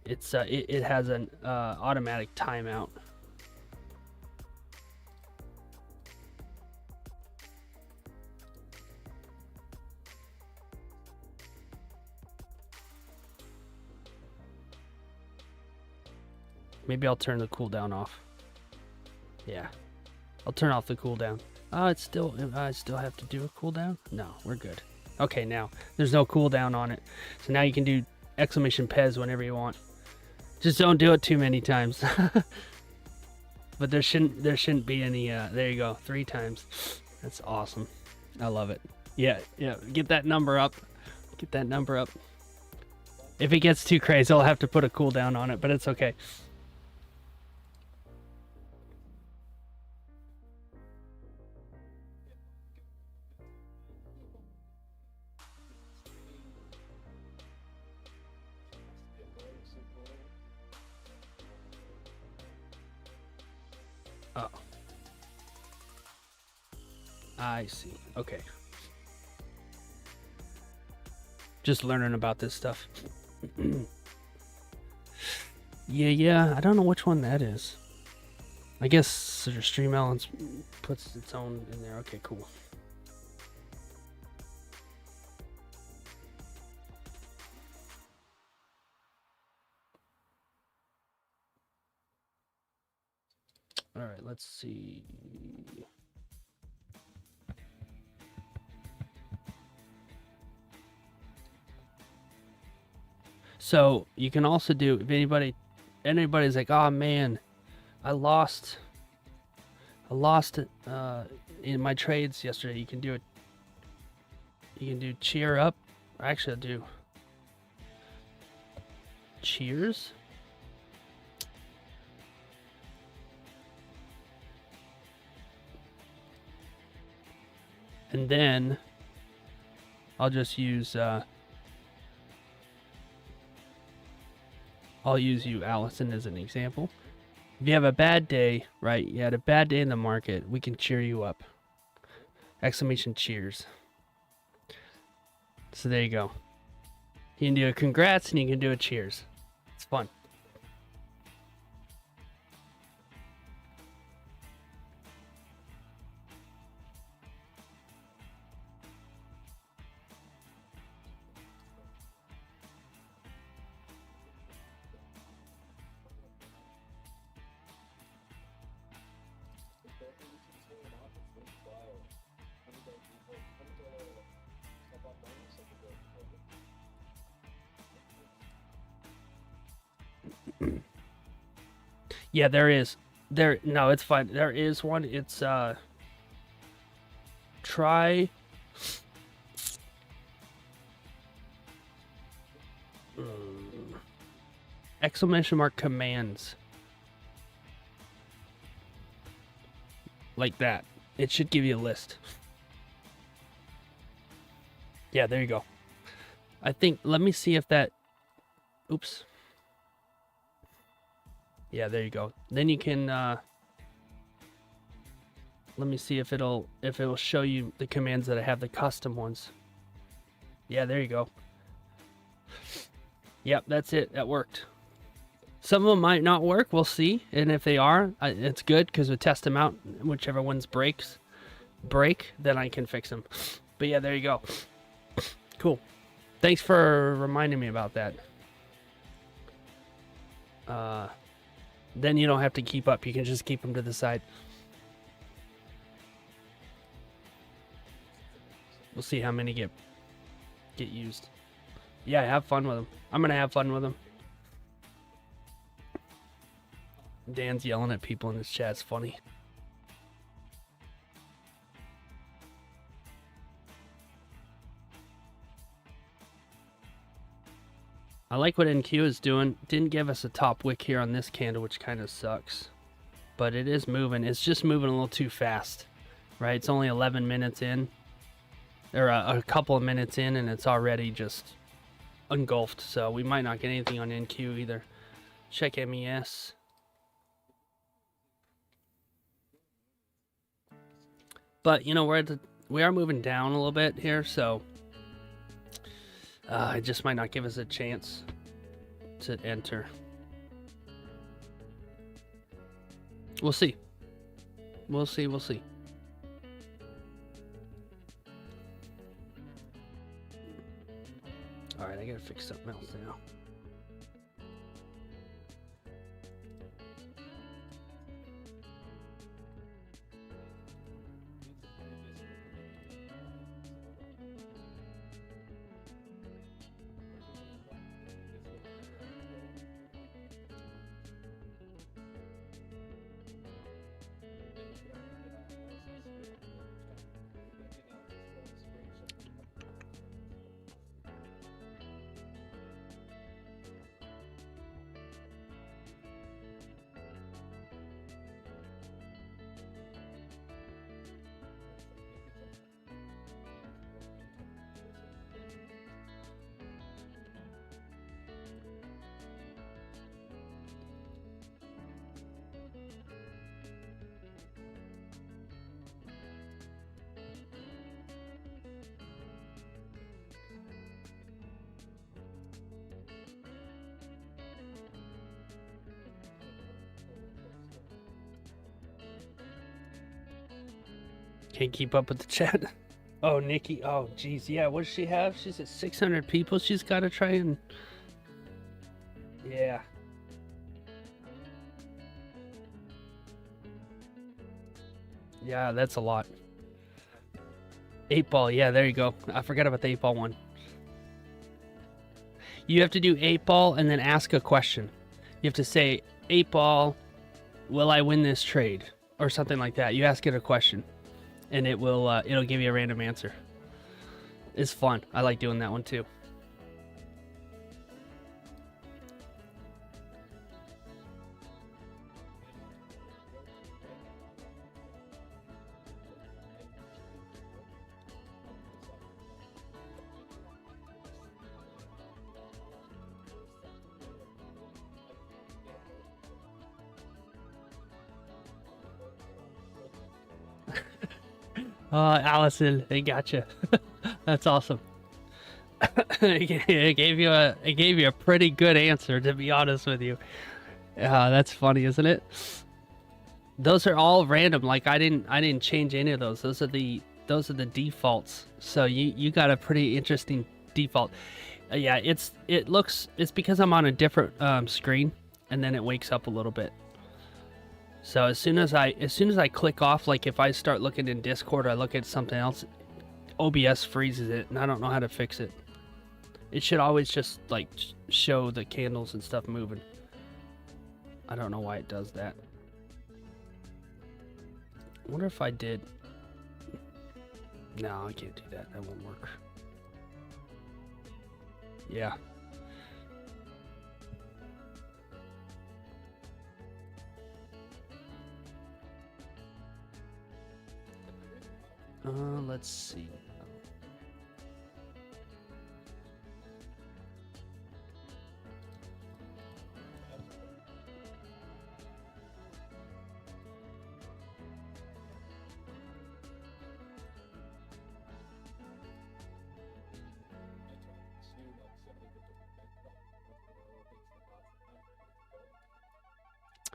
It's it has an automatic timeout. Maybe I'll turn the cooldown off. Yeah, I'll turn off the cooldown. It's still, I still have to do a cooldown? No, we're good. Okay, now there's no cooldown on it. So now you can do exclamation Pez whenever you want. Just don't do it too many times. But there shouldn't be any, there you go, 3 times. That's awesome. I love it. Yeah, get that number up. Get that number up. If it gets too crazy, I'll have to put a cooldown on it, but it's okay. Oh. I see. Okay. Just learning about this stuff. Yeah. I don't know which one that is. I guess Stream Elements puts its own in there. Okay, cool. All right, let's see. So you can also do, if anybody's like, oh man, I lost in my trades yesterday. You can do it. You can do cheer up. Actually, I'll do cheers. And then I'll just use, I'll use you, Allison, as an example. If you have a bad day, right? You had a bad day in the market, we can cheer you up. Exclamation cheers. So there you go. You can do a congrats and you can do a cheers. It's fun. Yeah, there is. No, it's fine. There is one. It's try exclamation mark commands. Like that. It should give you a list. Yeah, there you go. I think, let me see if that, oops. Yeah, there you go. Then you can, let me see if it'll show you the commands that I have, the custom ones. Yeah, there you go. Yep, that's it. That worked. Some of them might not work. We'll see. And if they are, it's good because we test them out. Whichever ones break, then I can fix them. But yeah, there you go. Cool. Thanks for reminding me about that. Then you don't have to keep up. You can just keep them to the side. We'll see how many get used. Yeah, have fun with them. I'm gonna have fun with them. Dan's yelling at people in his chat. It's funny. I like what NQ is doing. Didn't give us a top wick here on this candle, which kind of sucks. But it is moving. It's just moving a little too fast, right? It's only 11 minutes in. Or a couple of minutes in, and it's already just engulfed. So we might not get anything on NQ either. Check MES. But, you know, we are moving down a little bit here, so it just might not give us a chance to enter. We'll see. We'll see. We'll see. All right, I gotta fix something else now. Can't keep up with the chat. Oh, Nikki. Oh, geez. Yeah, what does she have? She's at 600 people. She's got to try and... Yeah. Yeah, that's a lot. 8 ball. Yeah, there you go. I forgot about the 8 ball one. You have to do 8 ball and then ask a question. You have to say, 8 ball, will I win this trade? Or something like that. You ask it a question. And it will, it'll give you a random answer. It's fun. I like doing that one too. Allison, they gotcha. That's awesome. It gave you a pretty good answer, to be honest with you. That's funny, isn't it? Those are all random. Like I didn't change any of those. Those are the defaults. So you got a pretty interesting default. Yeah, it's because I'm on a different screen, and then it wakes up a little bit. So as soon as I click off, like if I start looking in Discord or I look at something else, OBS freezes it, and I don't know how to fix it. It should always just like show the candles and stuff moving. I don't know why it does that. I wonder if I did. No, I can't do that. That won't work. Yeah. Let's see.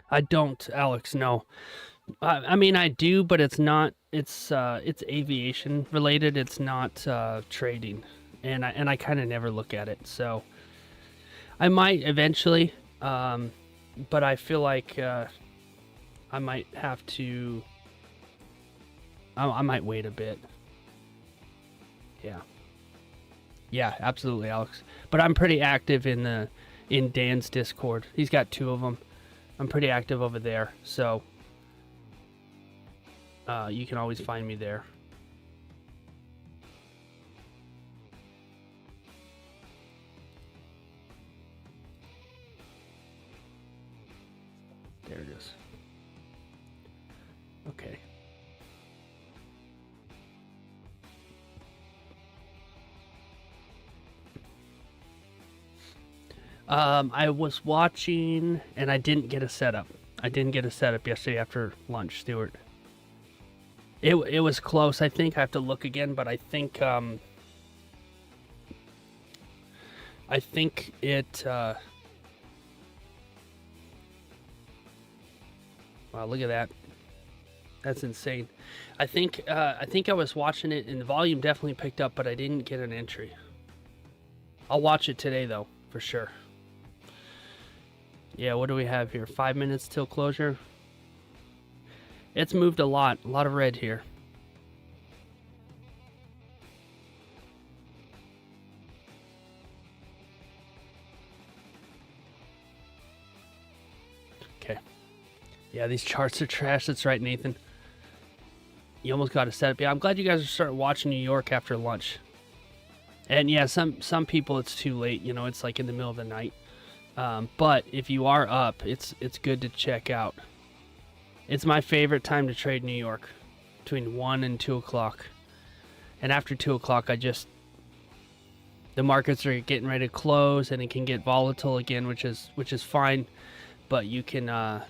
I don't, Alex. No. I mean, I do, but it's not. It's aviation related. It's not trading, and I kind of never look at it. So I might eventually, but I feel like I might have to. I might wait a bit. Yeah. Yeah, absolutely, Alex. But I'm pretty active in Dan's Discord. He's got 2 of them. I'm pretty active over there, so you can always find me there. There it is. Okay. I was watching, and I didn't get a setup. I didn't get a setup yesterday after lunch, Stuart. It was close. I think I have to look again, but I think it. Wow, look at that. That's insane. I think I was watching it, and the volume definitely picked up, but I didn't get an entry. I'll watch it today, though, for sure. Yeah, what do we have here? 5 minutes till closure. It's moved a lot of red here. Okay. Yeah, these charts are trash. That's right, Nathan. You almost got to set up. Yeah, I'm glad you guys are starting watching New York after lunch. And yeah, some people it's too late. You know, it's like in the middle of the night. But if you are up, it's good to check out. It's my favorite time to trade New York, between 1 and 2 o'clock. And after 2 o'clock, the markets are getting ready to close, and it can get volatile again, which is fine. But you can, I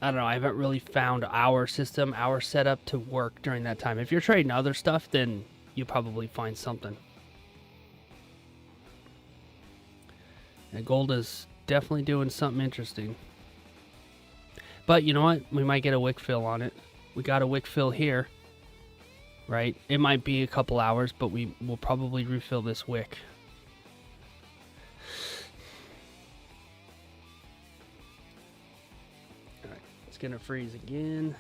don't know, I haven't really found our setup to work during that time. If you're trading other stuff, then you probably find something. And gold is definitely doing something interesting. But you know what? We might get a wick fill on it. We got a wick fill here. Right? It might be a couple hours, but we will probably refill this wick. Alright, it's gonna freeze again.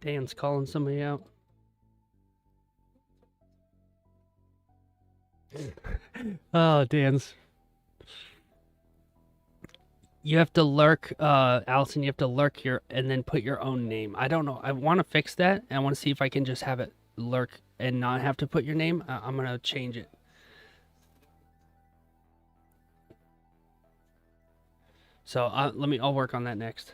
Dan's calling somebody out. Oh, Dan's. You have to lurk, Allison, you have to lurk and then put your own name. I don't know. I want to fix that. And I want to see if I can just have it lurk and not have to put your name. I'm going to change it. So I'll work on that next.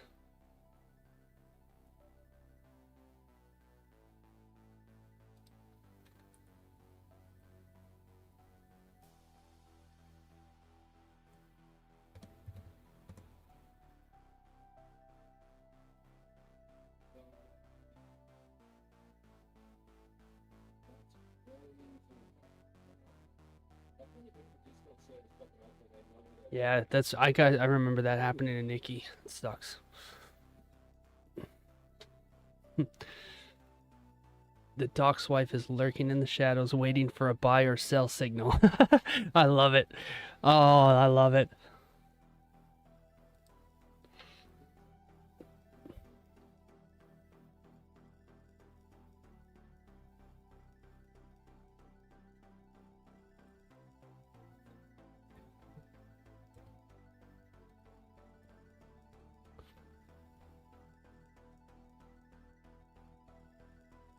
Yeah, I remember that happening to Nikki. It sucks. The doc's wife is lurking in the shadows, waiting for a buy or sell signal. I love it. Oh, I love it.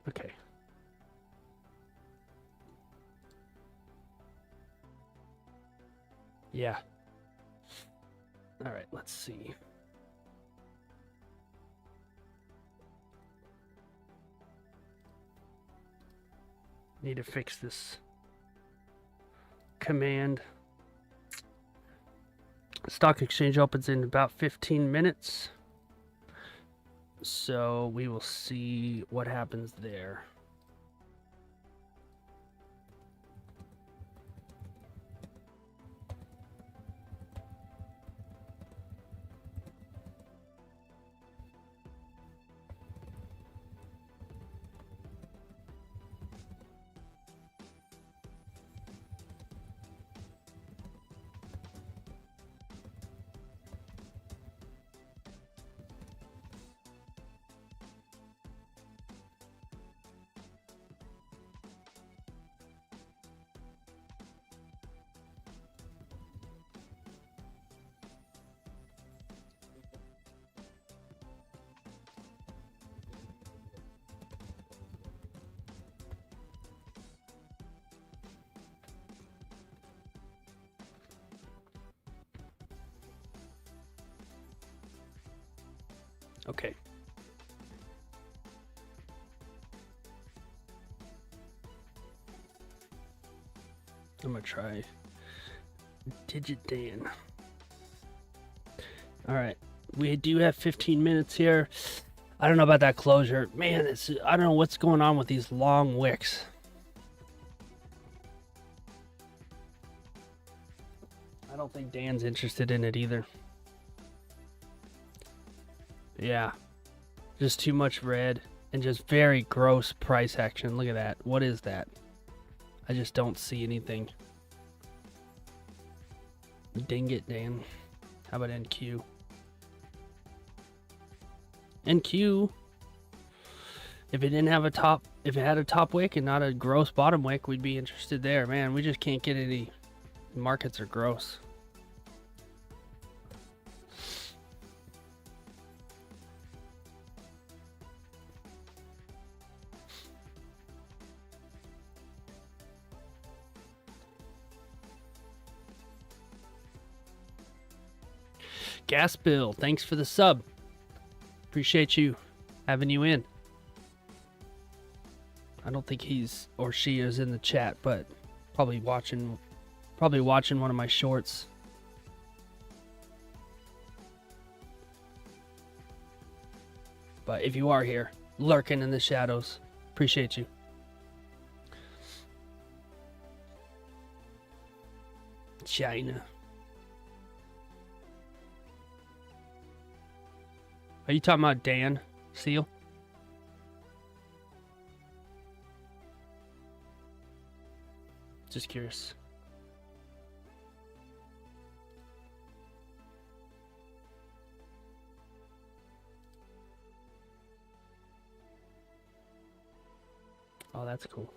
Okay. Yeah. All right, let's see. Need to fix this command. Stock exchange opens in about 15 minutes. So we will see what happens there. Okay. I'm gonna try Digit Dan. All right, we do have 15 minutes here. I don't know about that closure, man. I don't know what's going on with these long wicks. I don't think Dan's interested in it either. Yeah, just too much red and just very gross price action. Look at that. What is that? I just don't see anything. Dang it, Dan. How about NQ? NQ. If it didn't have a top, if it had a top wick and not a gross bottom wick, we'd be interested there. Man, we just can't get any. Markets are gross. Gas Bill, thanks for the sub. Appreciate you having you in. I don't think he's or she is in the chat, but probably watching one of my shorts. But if you are here, lurking in the shadows, appreciate you. China. Are you talking about Dan Seal? Just curious. Oh, that's cool.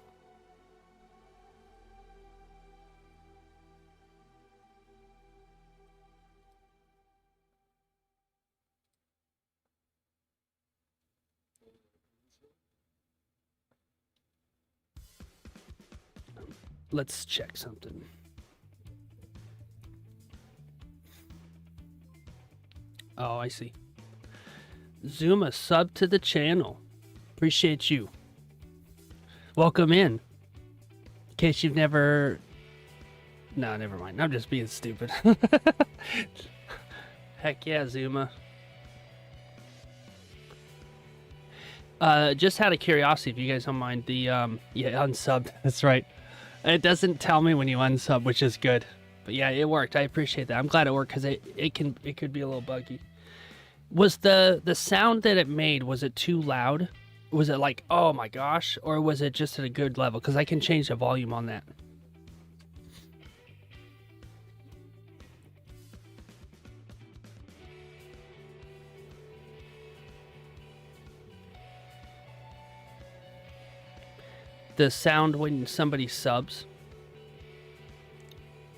Let's check something. Oh, I see. Zuma, sub to the channel. Appreciate you. Welcome in case you've never... No, never mind. I'm just being stupid. Heck yeah, Zuma. Just out of curiosity, if you guys don't mind, the... yeah, unsubbed. That's right. It doesn't tell me when you unsub, which is good. But yeah, it worked. I appreciate that. I'm glad it worked because it could be a little buggy. Was the sound that it made, was it too loud? Was it like, oh my gosh, or was it just at a good level? Because I can change the volume on that. The sound when somebody subs,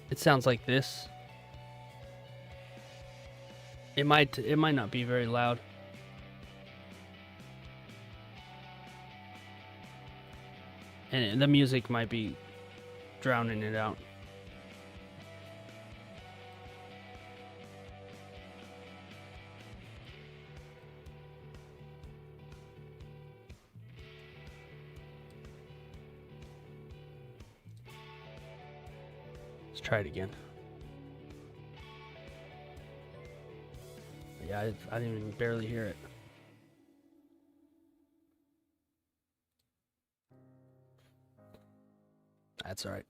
it sounds like this. It might not be very loud. And the music might be drowning it out. Let's try it again. Yeah, I didn't even barely hear it. That's all right.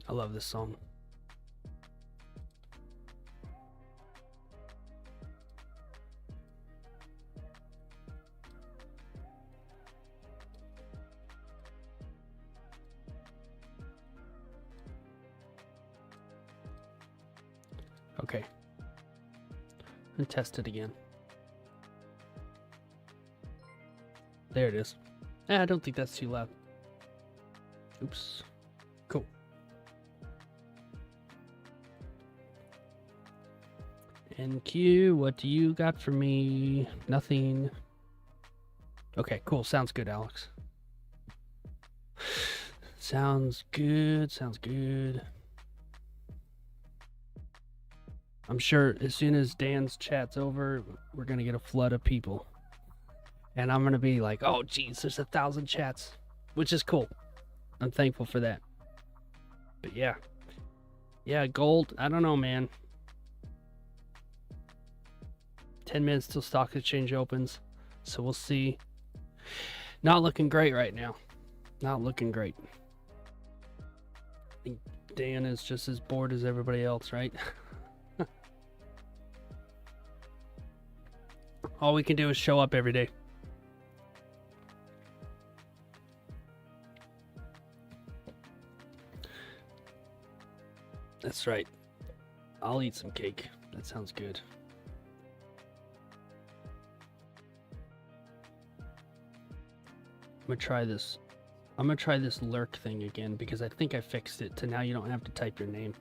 I love this song. Okay. And test it again. There it is. I don't think that's too loud. Oops. Cool. NQ, what do you got for me? Nothing. Okay, cool. Sounds good, Alex. Sounds good. Sounds good. I'm sure as soon as Dan's chat's over, we're going to get a flood of people. And I'm going to be like, oh, geez, there's 1,000 chats, which is cool. I'm thankful for that. But yeah. Yeah, gold. I don't know, man. 10 minutes till stock exchange opens. So we'll see. Not looking great right now. Not looking great. I think Dan is just as bored as everybody else, right? All we can do is show up every day. That's right. I'll eat some cake. That sounds good. I'm gonna try this lurk thing again because I think I fixed it to now you don't have to type your name.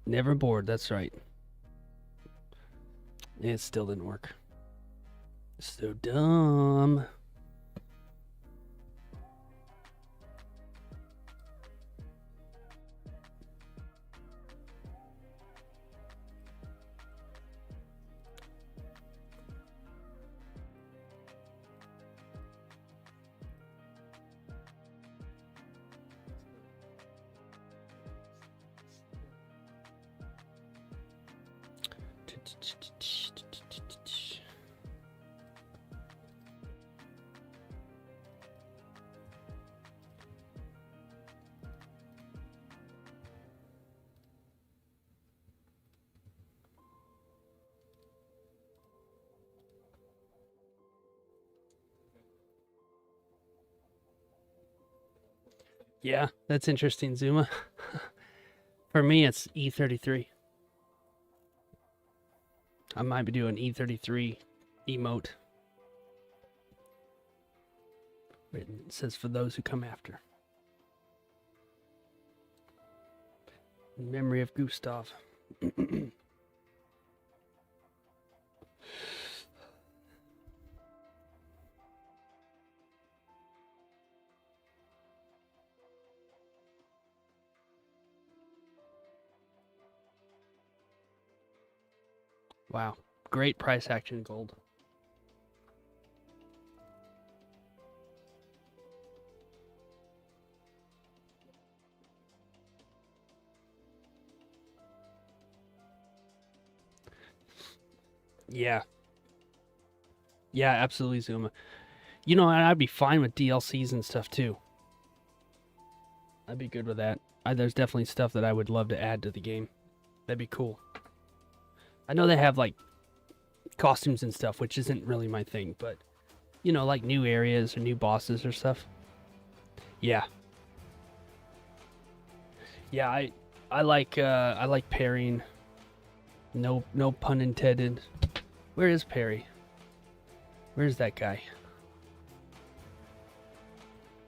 Never bored, that's right. It still didn't work. So dumb. Yeah, that's interesting, Zuma. For me, it's E33. I might be doing E33 emote. It says for those who come after. In memory of Gustav. Wow. Great price action gold. Yeah. Yeah, absolutely, Zuma. You know, and I'd be fine with DLCs and stuff too. I'd be good with that. There's definitely stuff that I would love to add to the game. That'd be cool. I know they have like costumes and stuff, which isn't really my thing, but you know, like new areas or new bosses or stuff. Yeah. Yeah, I like parrying. No pun intended. Where is Perry? Where's that guy?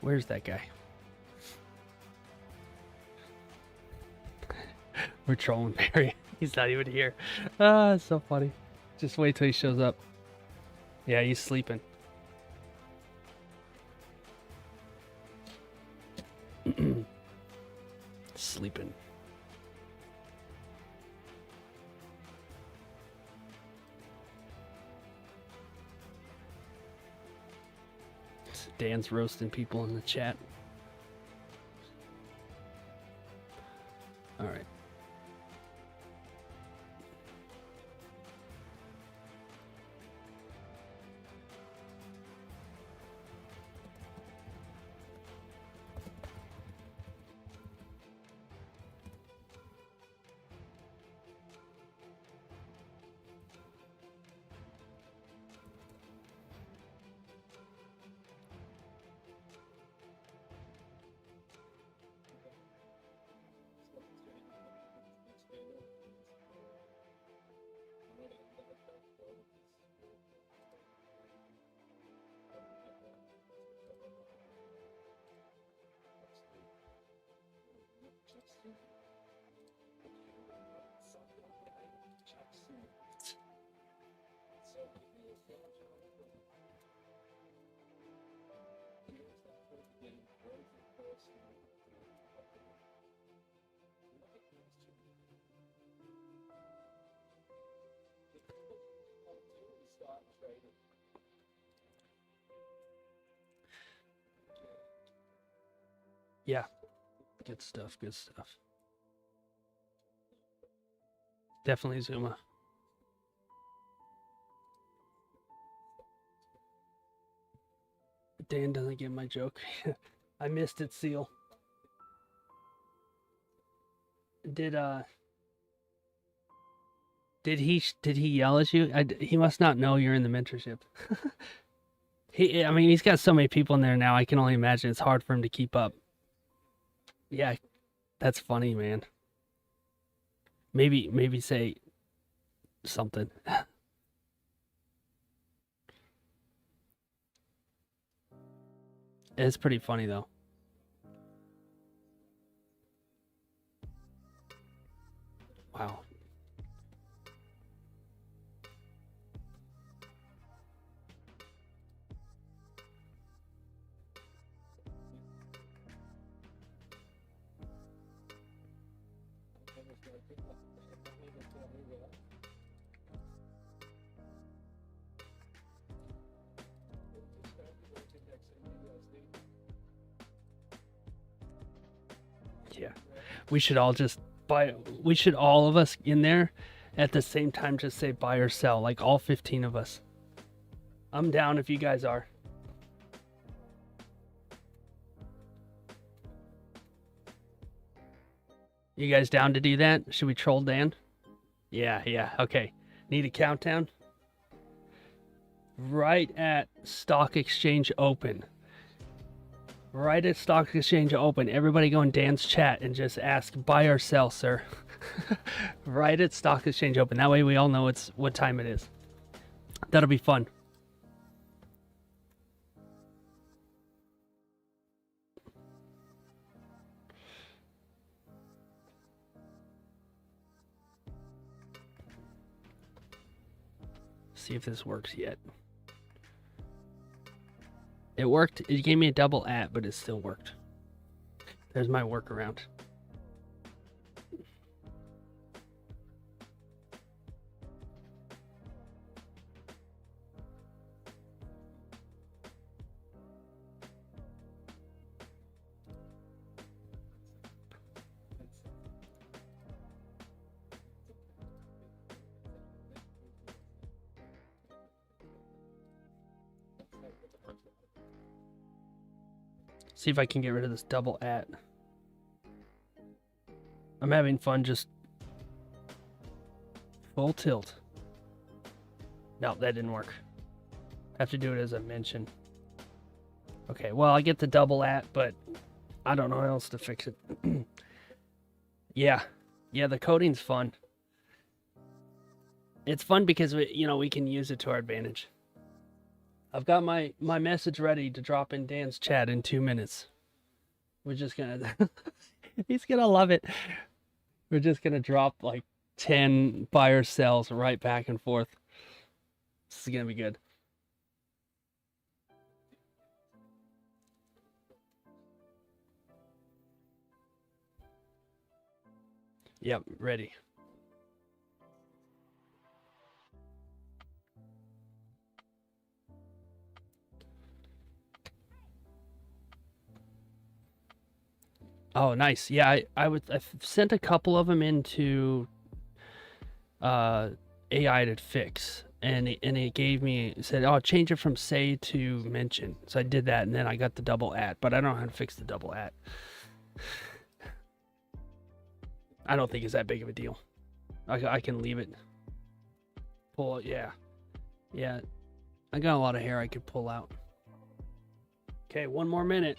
Where's that guy? We're trolling Perry. He's not even here. Ah, it's so funny. Just wait till he shows up. Yeah, he's sleeping. Sleeping. Dan's roasting people in the chat. All right. Yeah. Good stuff, good stuff. Definitely Zuma. Dan doesn't get my joke. I missed it, Seal. Did he yell at you? He must not know you're in the mentorship. I mean, he's got so many people in there now. I can only imagine it's hard for him to keep up. Yeah, that's funny, man. Maybe say something. It's pretty funny though. Wow. Yeah. We should all just buy. We should all of us in there at the same time just say buy or sell, like all 15 of us. I'm down if you guys are. You guys down to do that? Should we troll Dan? Yeah, okay. Need a countdown? Right at Stock Exchange Open. Right at Stock Exchange Open. Everybody go in Dan's chat and just ask buy or sell, sir. Right at Stock Exchange Open. That way we all know it's what time it is. That'll be fun. See if this works yet. It worked. It gave me a double @ but it still worked. There's my workaround. See if I can get rid of this double at. I'm having fun just full tilt. No, that didn't work. Have to do it as I mentioned. Okay, well, I get the double at, but I don't know how else to fix it. Yeah, the coding's fun. It's fun because we can use it to our advantage. I've got my message ready to drop in Dan's chat in 2 minutes. We're just gonna he's gonna love it. We're just gonna drop like 10 buyer sells right back and forth. This is gonna be good. Yep, ready. Oh, nice. Yeah, I sent a couple of them into AI to fix, and it gave me, it said, oh, change it from say to mention. So I did that, and then I got the double at, but I don't know how to fix the double at. I don't think it's that big of a deal. I can leave it. Pull it, yeah. I got a lot of hair I could pull out. Okay, 1 more minute.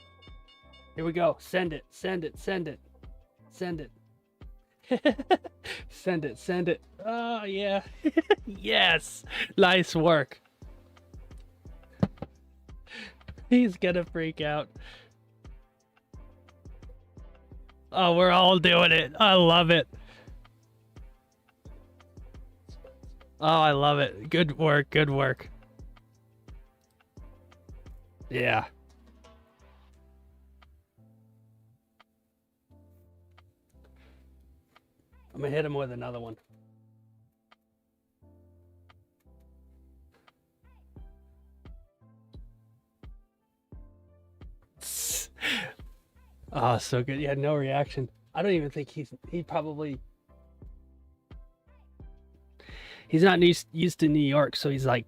Here we go. Send it. Send it. Send it. Send it. Send it. Send it. Oh, yeah. Yes. Nice work. He's gonna freak out. Oh, we're all doing it. I love it. Oh, I love it. Good work. Good work. Yeah. I'm gonna hit him with another one. Oh, so good. He had no reaction. I don't even think he's not used to New York, so he's like,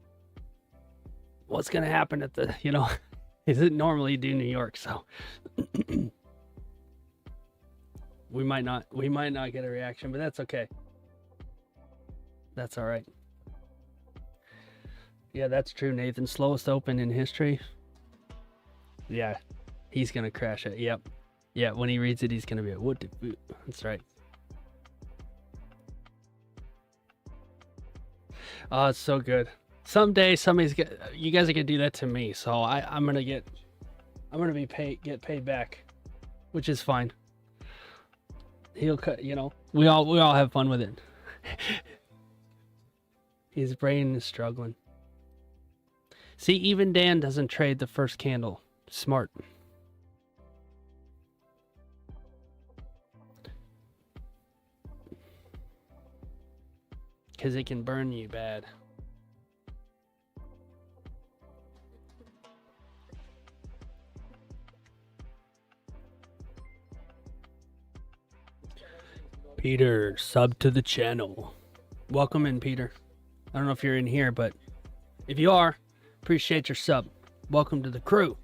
what's gonna happen at the, he doesn't normally do New York, so we might not get a reaction, but that's okay. That's all right. Yeah, that's true, Nathan. Slowest open in history. Yeah, he's gonna crash it. Yep. Yeah, when he reads it, he's gonna be like, what the boot? That's right. Oh, it's so good. Someday you guys are gonna do that to me, so I'm gonna get paid back, which is fine. He'll cut, we all have fun with it. His brain is struggling. See, even Dan doesn't trade the first candle. Smart. Because it can burn you bad. Peter, sub to the channel. Welcome in, Peter. I don't know if you're in here, but if you are, appreciate your sub. Welcome to the crew.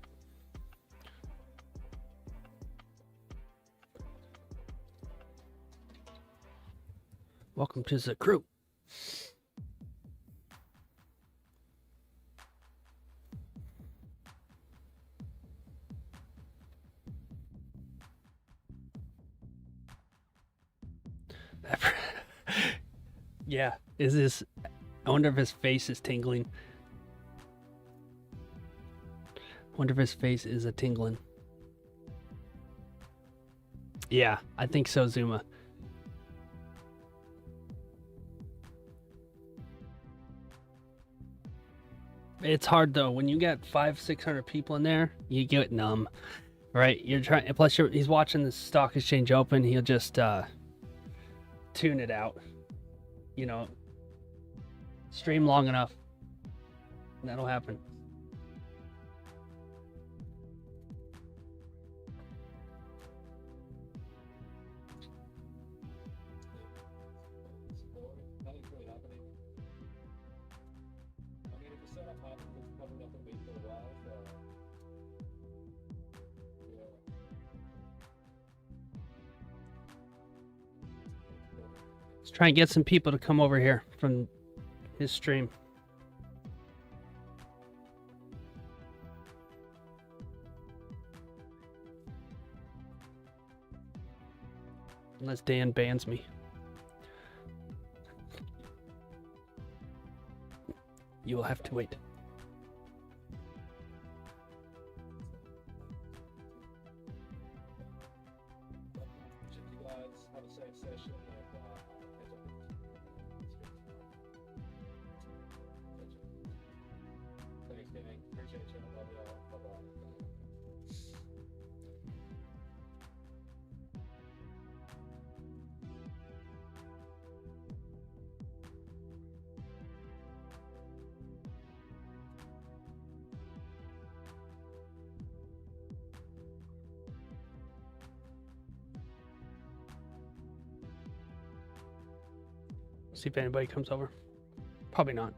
Welcome to the crew. Yeah, I wonder if his face is tingling. Wonder if his face is a tingling. Yeah, I think so, Zuma. It's hard though. When you get 500-600 people in there, you get numb, right? You're trying. Plus, he's watching the stock exchange open. He'll just tune it out. Stream long enough, and that'll happen. Let's try and get some people to come over here from his stream. Unless Dan bans me. You will have to wait. See if anybody comes over. Probably not.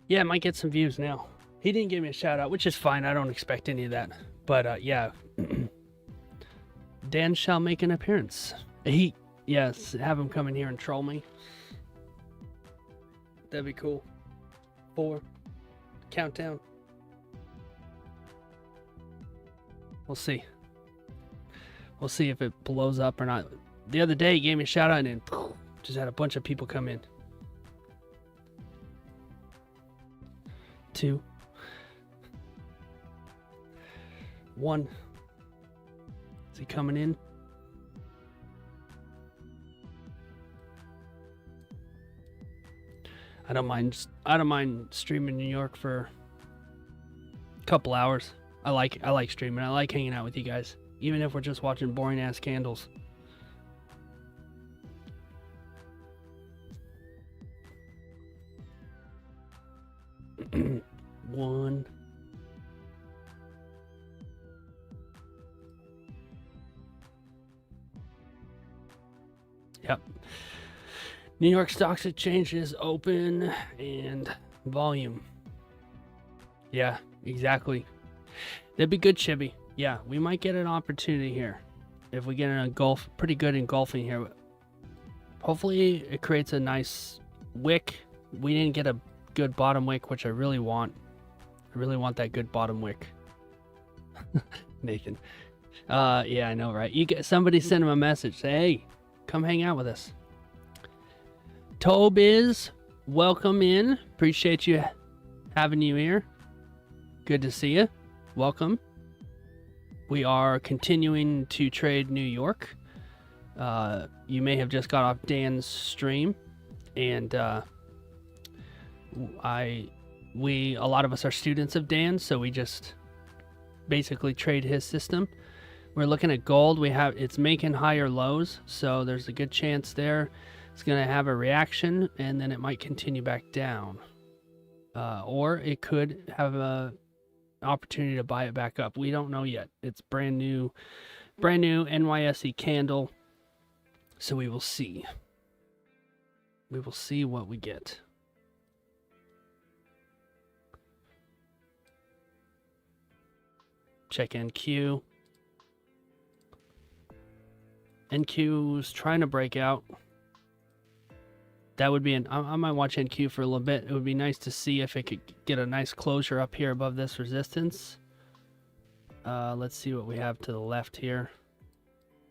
Yeah, might get some views now. He didn't give me a shout out, which is fine. I don't expect any of that. But yeah, Dan shall make an appearance. Yes, have him come in here and troll me. That'd be cool. 4, countdown. We'll see. We'll see if it blows up or not. The other day he gave me a shout out and then just had a bunch of people come in. 2, 1. Is he coming in? I don't mind streaming New York for a couple hours. I like streaming. I like hanging out with you guys, even if we're just watching boring ass candles. One. Yep. New York Stock Exchange is open and volume. Yeah, exactly. That'd be good, Chibi. Yeah, we might get an opportunity here if we get in a pretty good engulfing here. Hopefully it creates a nice wick. We didn't get a good bottom wick, which I really want. I really want that good bottom wick. Nathan. Yeah, I know, right? Somebody send him a message. Say, hey, come hang out with us. Tobiz, welcome in. Appreciate you having you here. Good to see you. Welcome. We are continuing to trade New York. You may have just got off Dan's stream, and a lot of us are students of Dan, so we just basically trade his system. We're looking at gold. It's making higher lows, so there's a good chance there it's going to have a reaction, and then it might continue back down, or it could have an opportunity to buy it back up. We don't know yet. It's brand new NYSE candle, so we will see. We will see what we get. Check NQ. NQ's trying to break out. That would be I might watch NQ for a little bit. It would be nice to see if it could get a nice closure up here above this resistance. Let's see what we have to the left here.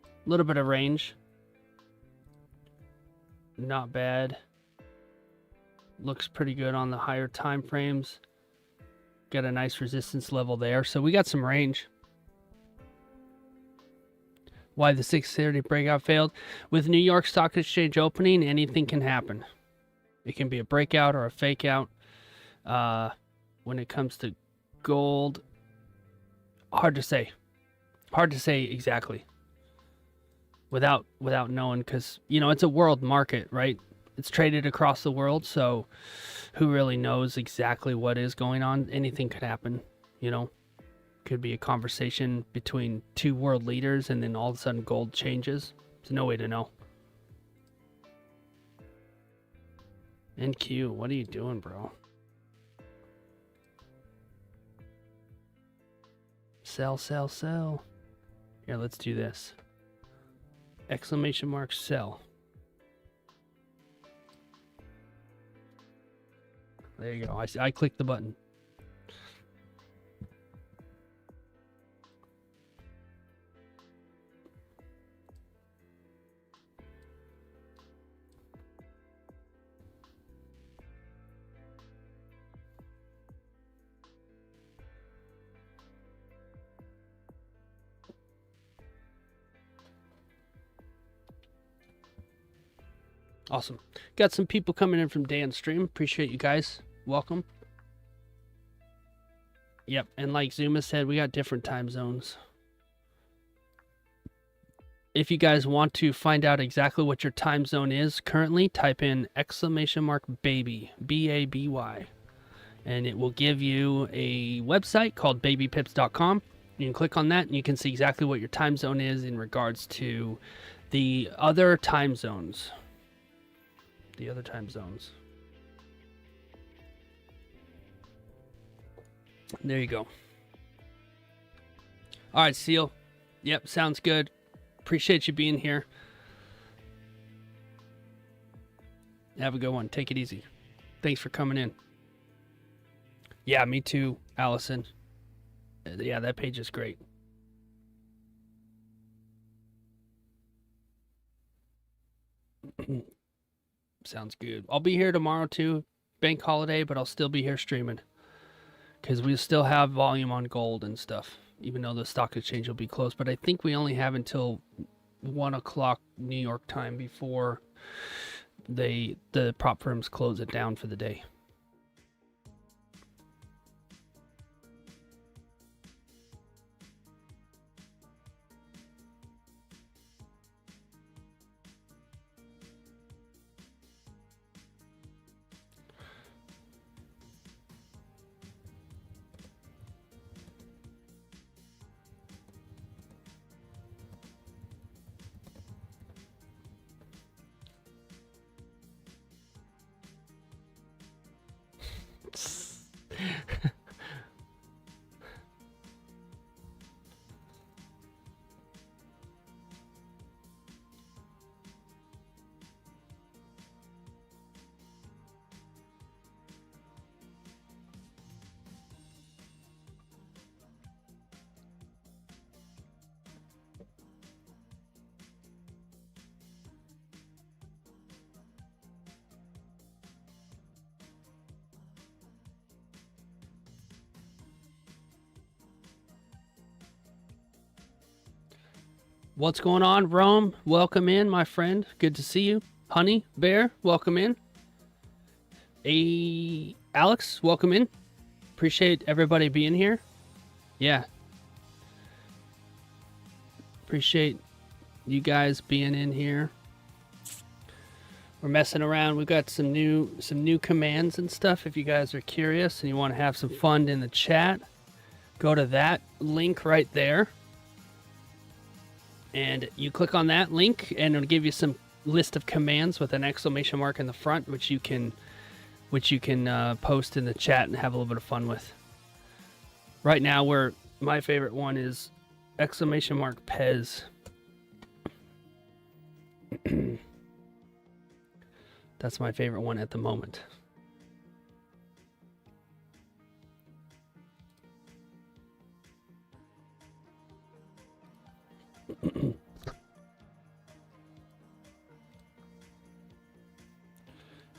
A little bit of range. Not bad. Looks pretty good on the higher time frames. Got a nice resistance level there. So we got some range. Why the 630 breakout failed? With New York Stock Exchange opening, anything can happen. It can be a breakout or a fake out. When it comes to gold, hard to say. Hard to say exactly. Without knowing, because it's a world market, right? It's traded across the world, so who really knows exactly what is going on? Anything could happen, Could be a conversation between two world leaders, and then all of a sudden gold changes. There's no way to know. NQ, what are you doing, bro? Sell, sell, sell. Here, let's do this. Exclamation mark, sell. There you go. I clicked the button. Awesome. Got some people coming in from Dan's stream. Appreciate you guys. Welcome. Yep, and like Zuma said, we got different time zones. If you guys want to find out exactly what your time zone is currently, type in !baby, B-A-B-Y, and it will give you a website called babypips.com. You can click on that and you can see exactly what your time zone is in regards to the other time zones. The other time zones. There you go. All right, Seal. Yep, sounds good. Appreciate you being here. Have a good one. Take it easy. Thanks for coming in. Yeah, me too, Allison. Yeah, that page is great. Sounds good. I'll be here tomorrow too. Bank holiday, but I'll still be here streaming. Because we still have volume on gold and stuff. Even though the stock exchange will be closed. But I think we only have until 1 o'clock New York time before the prop firms close it down for the day. What's going on, Rome? Welcome in, my friend. Good to see you. Honey Bear, welcome in. Alex, welcome in. Appreciate everybody being here. Yeah. Appreciate you guys being in here. We're messing around. We've got some new commands and stuff. If you guys are curious and you want to have some fun in the chat, go to that link right there. And you click on that link and it'll give you some list of commands with an exclamation mark in the front, which you can post in the chat and have a little bit of fun with. Right now, my favorite one is exclamation mark Pez. That's my favorite one at the moment.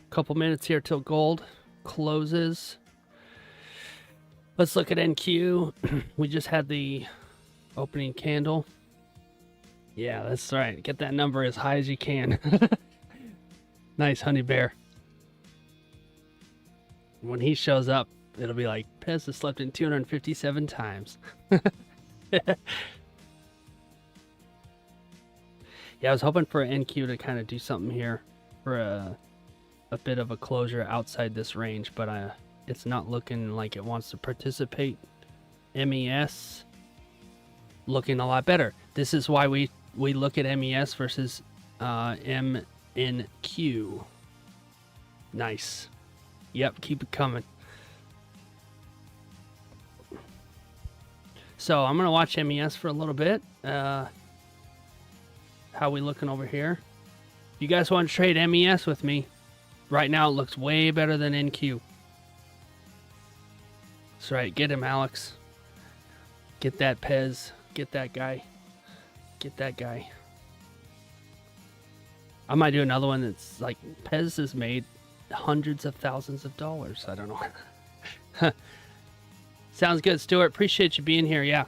Couple minutes here till gold closes. Let's look at NQ. We just had the opening candle. Yeah, that's right. Get that number as high as you can. Nice, Honey Bear. When he shows up, it'll be like, Pez has slept in 257 times. Yeah, I was hoping for an NQ to kind of do something here for a bit of a closure outside this range, but it's not looking like it wants to participate. MES looking a lot better. This is why we look at MES versus MNQ. Nice. Yep, keep it coming. So I'm gonna watch MES for a little bit. How we looking over here? If you guys want to trade MES with me, right now it looks way better than NQ. That's right. Get him, Alex. Get that Pez. Get that guy. Get that guy. I might do another one that's like Pez has made hundreds of thousands of dollars. I don't know. Sounds good, Stuart. Appreciate you being here. Yeah.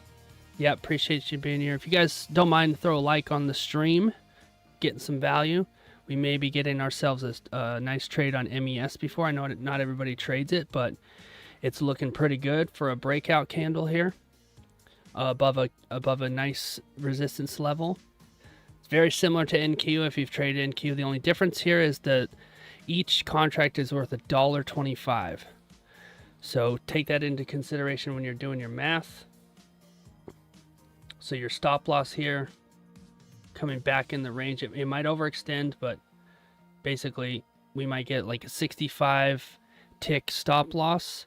Yeah, appreciate you being here. If you guys don't mind, throw a like on the stream. Getting some value. We may be getting ourselves a nice trade on MES before. I know not everybody trades it, but it's looking pretty good for a breakout candle here. Above a nice resistance level. It's very similar to NQ if you've traded NQ. The only difference here is that each contract is worth $1.25. So take that into consideration when you're doing your math. So your stop loss here coming back in the range. It might overextend, but basically we might get like a 65 tick stop loss.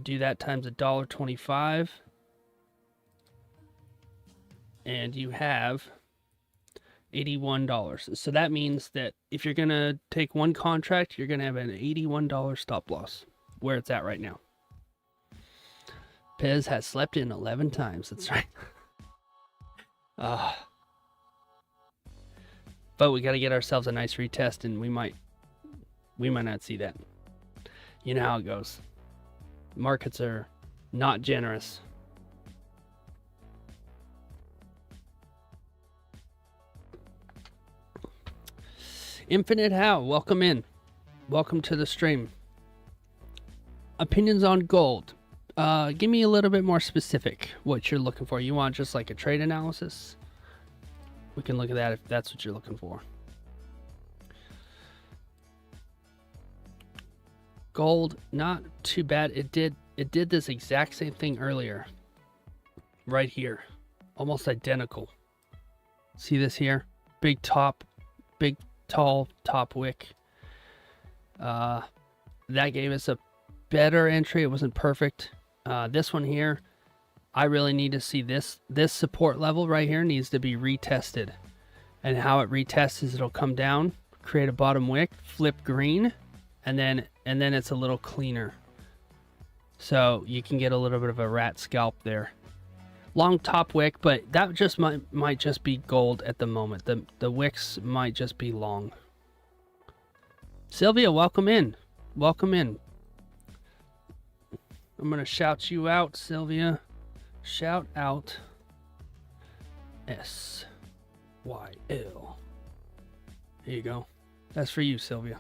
Do that times $1.25. And you have $81. So that means that if you're going to take one contract, you're going to have an $81 stop loss, where it's at right now. Pez has slept in 11 times. That's right. But we got to get ourselves a nice retest, and we might not see that. You know how it goes. Markets are not generous. Infinite How, welcome in. Welcome to the stream. Opinions on gold. Give me a little bit more specific what you're looking for. You want just like a trade analysis? We can look at that if that's what you're looking for. Gold, not too bad. It did this exact same thing earlier. Right here. Almost identical. See this here? Big top, big tall top wick. That gave us a better entry. It wasn't perfect. This one here, I really need to see this support level right here needs to be retested. And how it retests is it'll come down, create a bottom wick, flip green, and then it's a little cleaner. So you can get a little bit of a rat scalp there. Long top wick, but that just might just be gold at the moment. The wicks might just be long. Sylvia, welcome in. Welcome in. I'm going to shout you out, Sylvia. Shout out. SYL. Here you go. That's for you, Sylvia.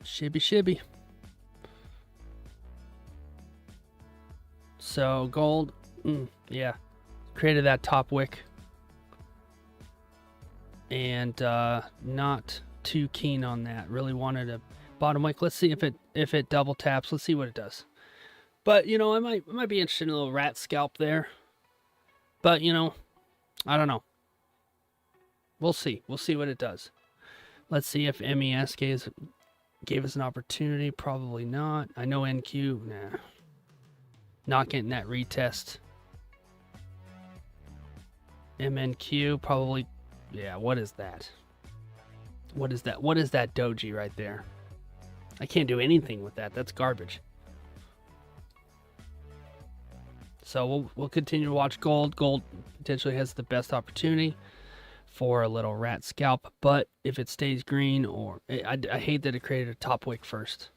Shibby. So gold, yeah, created that top wick, and not too keen on that. Really wanted a bottom wick. Let's see if it double taps. Let's see what it does. But you know, I might be interested in a little rat scalp there. But you know, I don't know. We'll see. We'll see what it does. Let's see if MES gave us an opportunity. Probably not. I know NQ, nah. Not getting that retest. MNQ, probably, yeah, what is that? What is that? What is that doji right there? I can't do anything with that. That's garbage. So we'll continue to watch gold. Gold potentially has the best opportunity for a little rat scalp, but if it stays green, or I hate that it created a top wick first.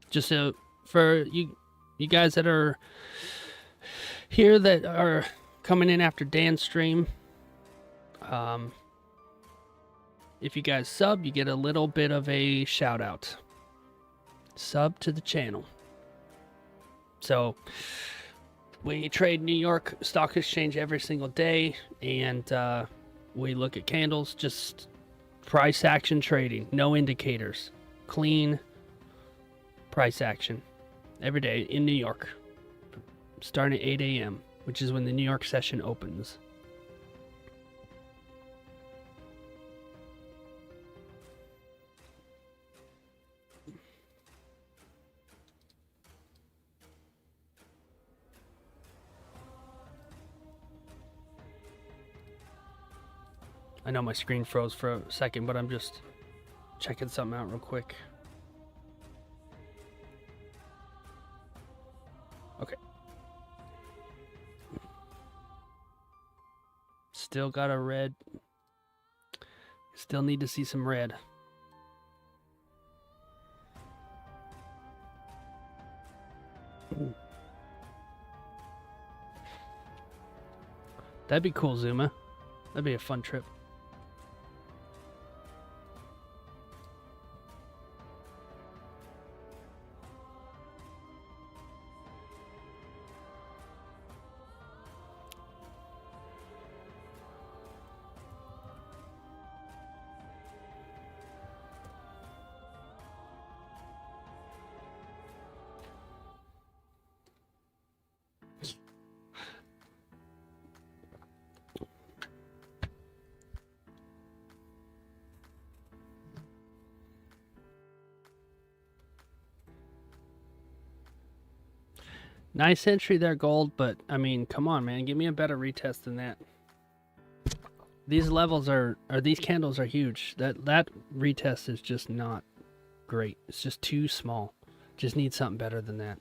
Just so for you guys that are here that are coming in after Dan's stream, if you guys sub, you get a little bit of a shout out. Sub to the channel. So we trade New York Stock Exchange every single day, and we look at candles, just price action trading, no indicators, clean price action every day in New York, starting at 8 a.m., which is when the New York session opens. I know my screen froze for a second, but I'm just checking something out real quick. Okay. Still got a red. Still need to see some red. That'd be cool, Zuma. That'd be a fun trip. Nice entry there, gold, but I mean, come on, man, give me a better retest than that. These levels are, or these candles are huge. That retest is just not great. It's just too small. Just need something better than that.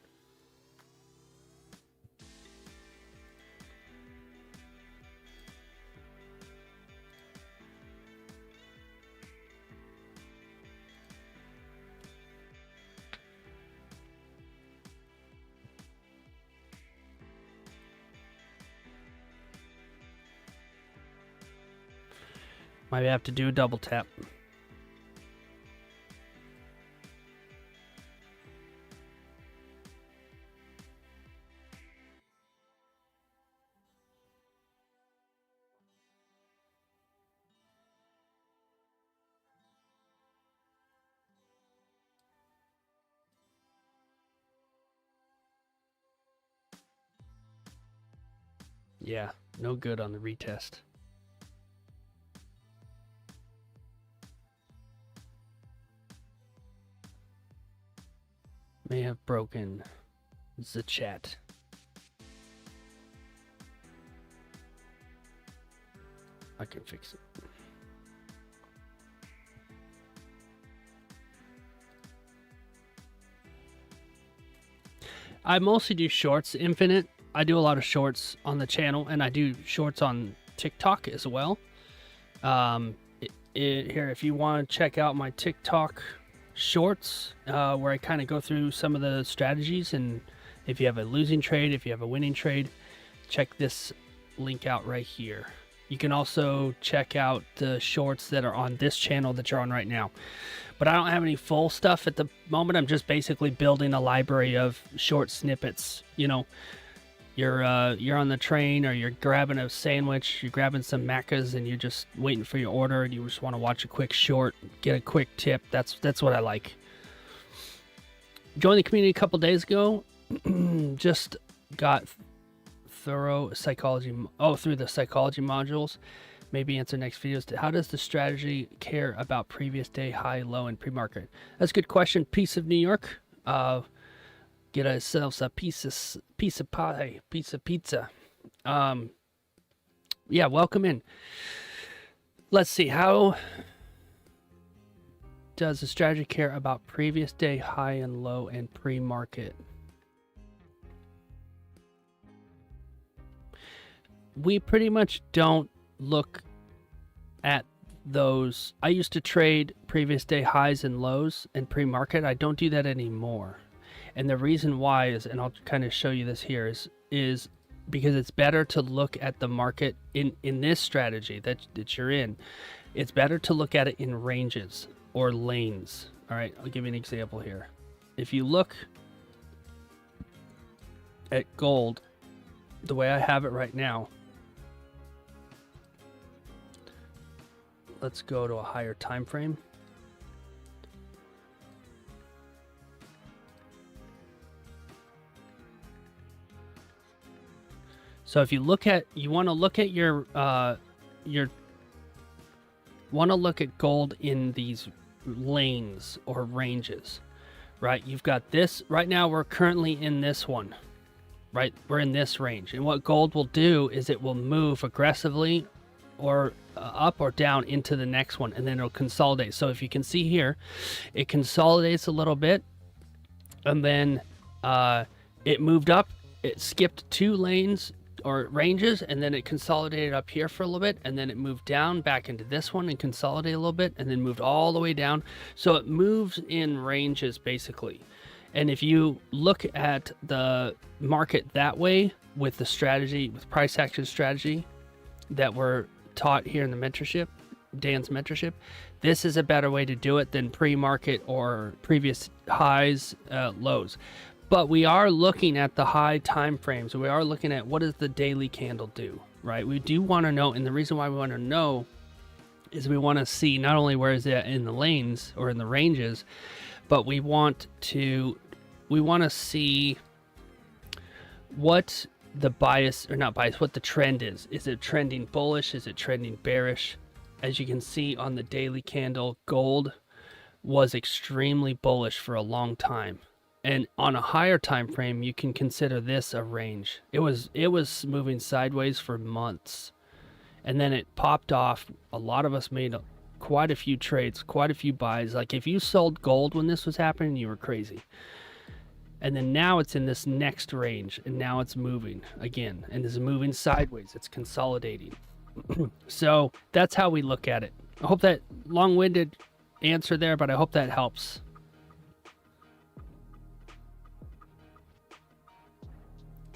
Might have to do a double tap. Yeah, no good on the retest. May have broken the chat. I can fix it. I mostly do shorts, Infinite. I do a lot of shorts on the channel, and I do shorts on TikTok as well. Here, if you want to check out my TikTok shorts, where I kind of go through some of the strategies, and if you have a losing trade, if you have a winning trade, check this link out right here. You can also check out the shorts that are on this channel that you're on right now. But I don't have any full stuff at the moment. I'm just basically building a library of short snippets. You know, you're on the train, or you're grabbing a sandwich, you're grabbing some macas, and you're just waiting for your order, and you just want to watch a quick short, get a quick tip. That's what I like. Joined the community a couple days ago. Just got through the psychology modules. Maybe answer next videos. How does the strategy care about previous day high, low, and pre-market? That's a good question. Piece of New York. Get ourselves a piece of pie, piece of pizza. Yeah, welcome in. Let's see. How does the strategy care about previous day high and low and pre-market? We pretty much don't look at those. I used to trade previous day highs and lows and pre-market. I don't do that anymore. And the reason why is, and I'll kind of show you this here, is because it's better to look at the market in this strategy that you're in. It's better to look at it in ranges or lanes. All right, I'll give you an example here. If you look at gold, the way I have it right now, let's go to a higher time frame. So if you look at, you want to look at your want to look at gold in these lanes or ranges, right? You've got this right now. We're currently in this one, right? We're in this range, and what gold will do is it will move aggressively or up or down into the next one, and then it'll consolidate. So if you can see here, it consolidates a little bit, and then it moved up. It skipped 2 lanes or ranges, and then it consolidated up here for a little bit, and then it moved down back into this one and consolidated a little bit, and then moved all the way down. So it moves in ranges basically. And if you look at the market that way with the strategy, with price action strategy that we're taught here in the mentorship, Dan's mentorship, this is a better way to do it than pre-market or previous highs, lows. But we are looking at the high time frames. We are looking at what does the daily candle do, right? We do want to know, and the reason why we want to know is we want to see not only where is it in the lanes or in the ranges, but we want to see what the bias, or not bias, what the trend is. Is it trending bullish? Is it trending bearish? As you can see on the daily candle, gold was extremely bullish for a long time. And on a higher time frame, you can consider this a range. It was moving sideways for months, and then it popped off. A lot of us made quite a few trades, quite a few buys. Like if you sold gold when this was happening, you were crazy. And then now it's in this next range, and now it's moving again, and it's moving sideways. It's consolidating. So that's how we look at it. I hope that long-winded answer there, but I hope that helps.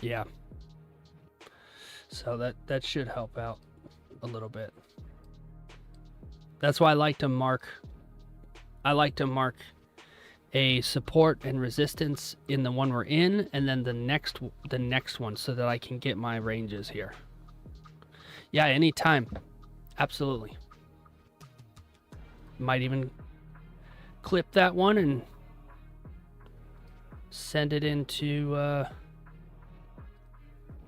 Yeah. So that should help out a little bit. That's why I like to mark a support and resistance in the one we're in, and then the next one, so that I can get my ranges here. Yeah, anytime. Absolutely. Might even clip that one and send it into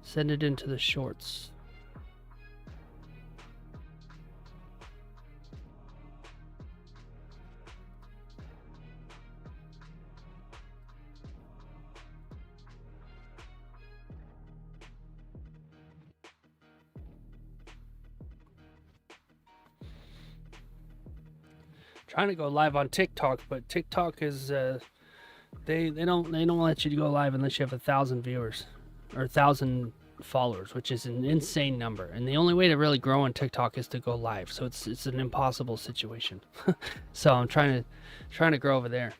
the shorts. Trying to go live on TikTok, but TikTok is they don't let you go live unless you have 1,000 viewers or 1,000 followers, which is an insane number. And the only way to really grow on TikTok is to go live. So it's an impossible situation. So I'm trying to grow over there.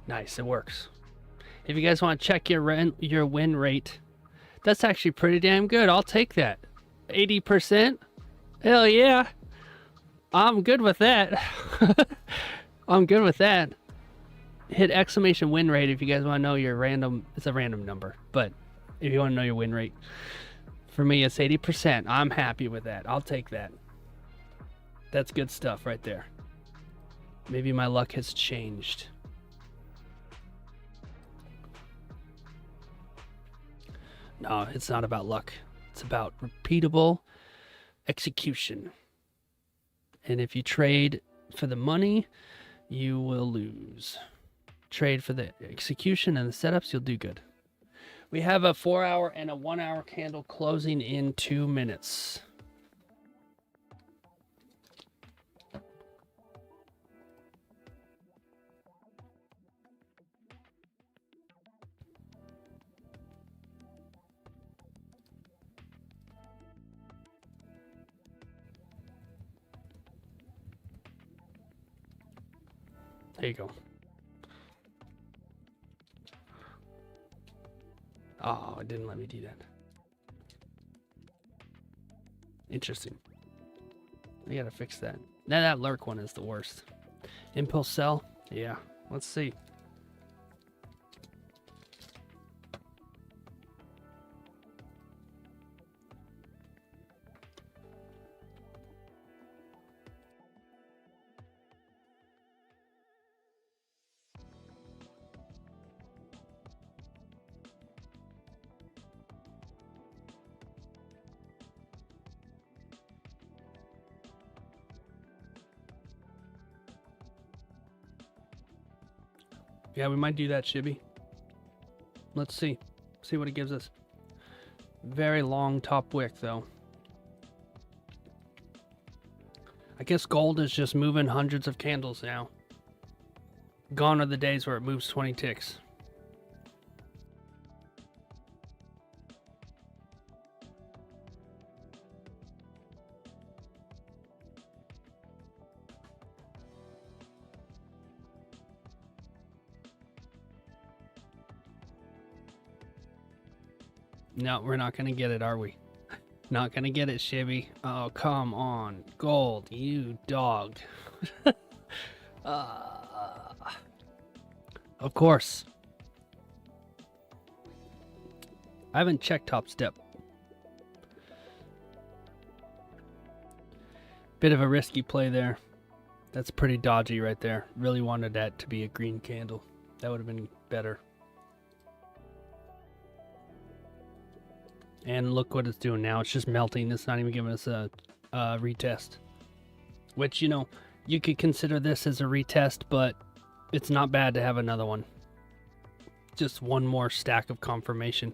Nice, it works. If you guys want to check your win rate, that's actually pretty damn good. I'll take that. 80%? Hell yeah. I'm good with that. I'm good with that. Hit exclamation win rate if you guys want to know your random. It's a random number, but if you want to know your win rate. For me, it's 80%. I'm happy with that. I'll take that. That's good stuff right there. Maybe my luck has changed. No, it's not about luck. It's about repeatable execution. And if you trade for the money, you will lose. Trade for the execution and the setups, you'll do good. We have a 4-hour and a 1-hour candle closing in 2 minutes. There you go. Oh, it didn't let me do that. Interesting. I gotta fix that. Now that lurk one is the worst. Impulse sell. Yeah, let's see. Yeah, we might do that, Shibby. Let's see. See what it gives us. Very long top wick, though. I guess gold is just moving hundreds of candles now. Gone are the days where it moves 20 ticks. No, we're not going to get it, are we? Not going to get it, Shibby. Oh, come on. Gold, you dog. Of course. I haven't checked top step. Bit of a risky play there. That's pretty dodgy right there. Really wanted that to be a green candle. That would have been better. And look what it's doing now. It's just melting. It's not even giving us a retest. Which, you know, you could consider this as a retest, but it's not bad to have another one. Just one more stack of confirmation.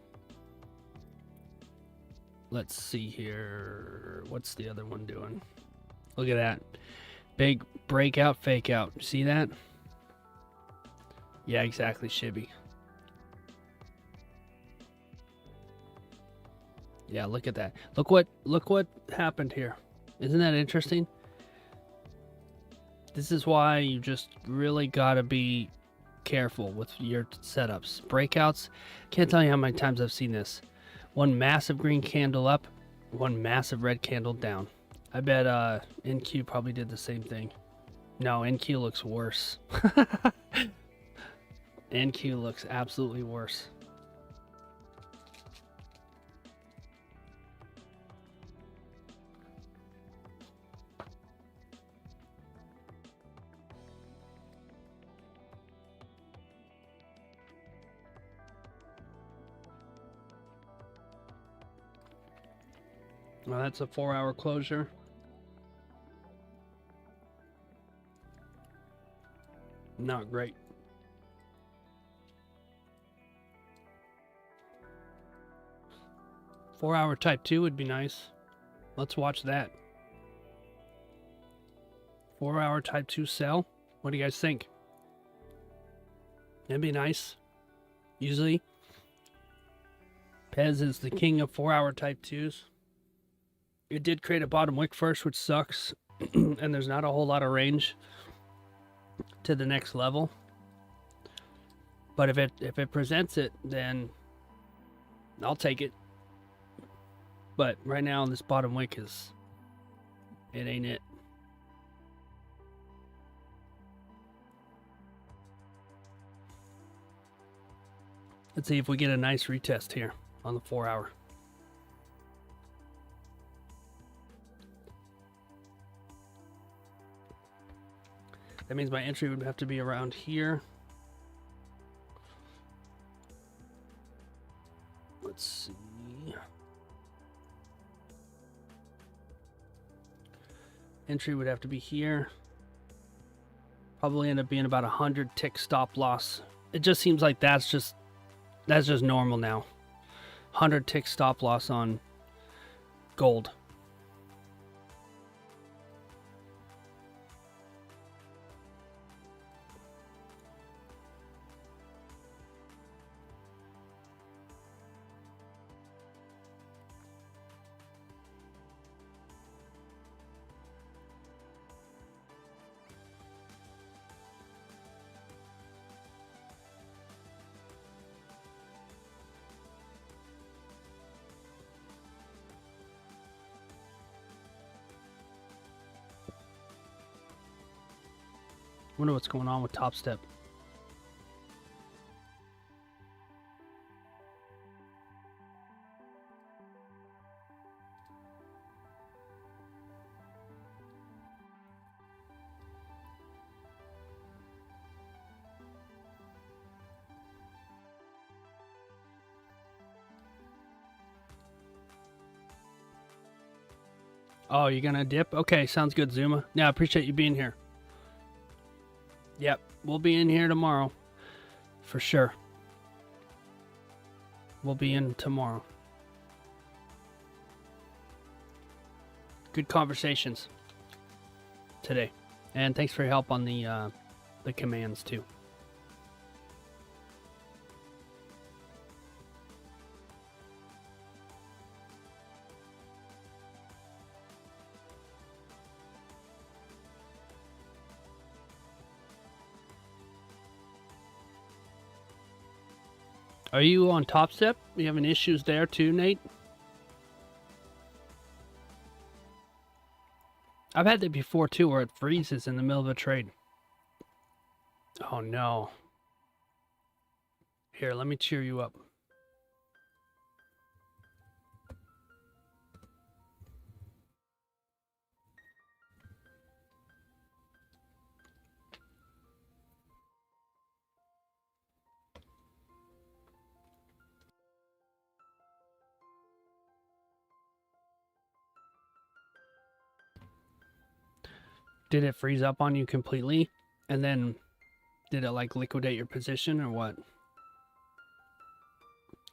Let's see here. What's the other one doing? Look at that. Big breakout, fake out. See that? Yeah, exactly, Shibby. Yeah, look at that. Look what happened here. Isn't that interesting? This is why you just really gotta be careful with your setups. Breakouts, can't tell you how many times I've seen this. One massive green candle up, one massive red candle down. I bet NQ probably did the same thing. No, NQ looks worse. NQ looks absolutely worse. Well, that's a 4-hour closure. Not great. Four-hour type 2 would be nice. Let's watch that. 4-hour type 2 sell. What do you guys think? That'd be nice. Usually, Pez is the king of 4-hour type 2s. It did create a bottom wick first, which sucks. And there's not a whole lot of range to the next level. But if it presents it, then I'll take it. But right now, this bottom wick it ain't it. Let's see if we get a nice retest here on the 4-hour. That means my entry would have to be around here. Let's see. Entry would have to be here. Probably end up being about 100 tick stop loss. It just seems like that's just normal now. 100 tick stop loss on gold. Wonder what's going on with Top Step. Oh, you're gonna dip? Okay, sounds good, Zuma. Yeah, I appreciate you being here. Yep, we'll be in here tomorrow. For sure. We'll be in tomorrow. Good conversations today. And thanks for your help on the commands too. Are you on Top Step? You having issues there too, Nate? I've had that before too, where it freezes in the middle of a trade. Oh no. Here, let me cheer you up. Did it freeze up on you completely? And then did it like liquidate your position or what?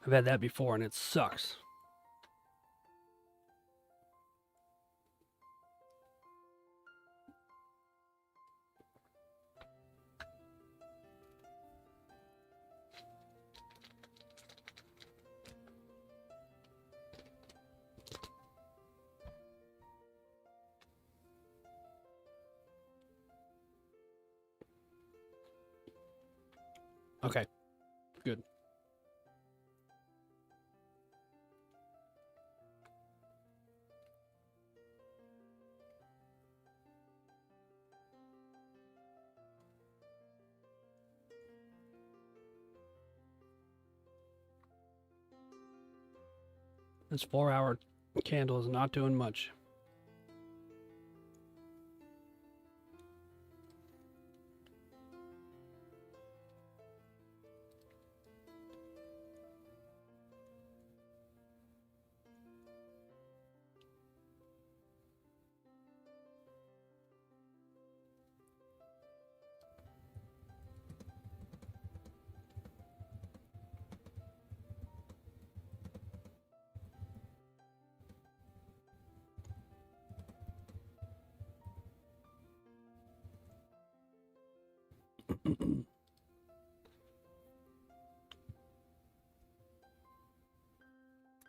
I've had that before and it sucks. Okay, good. This 4-hour candle is not doing much.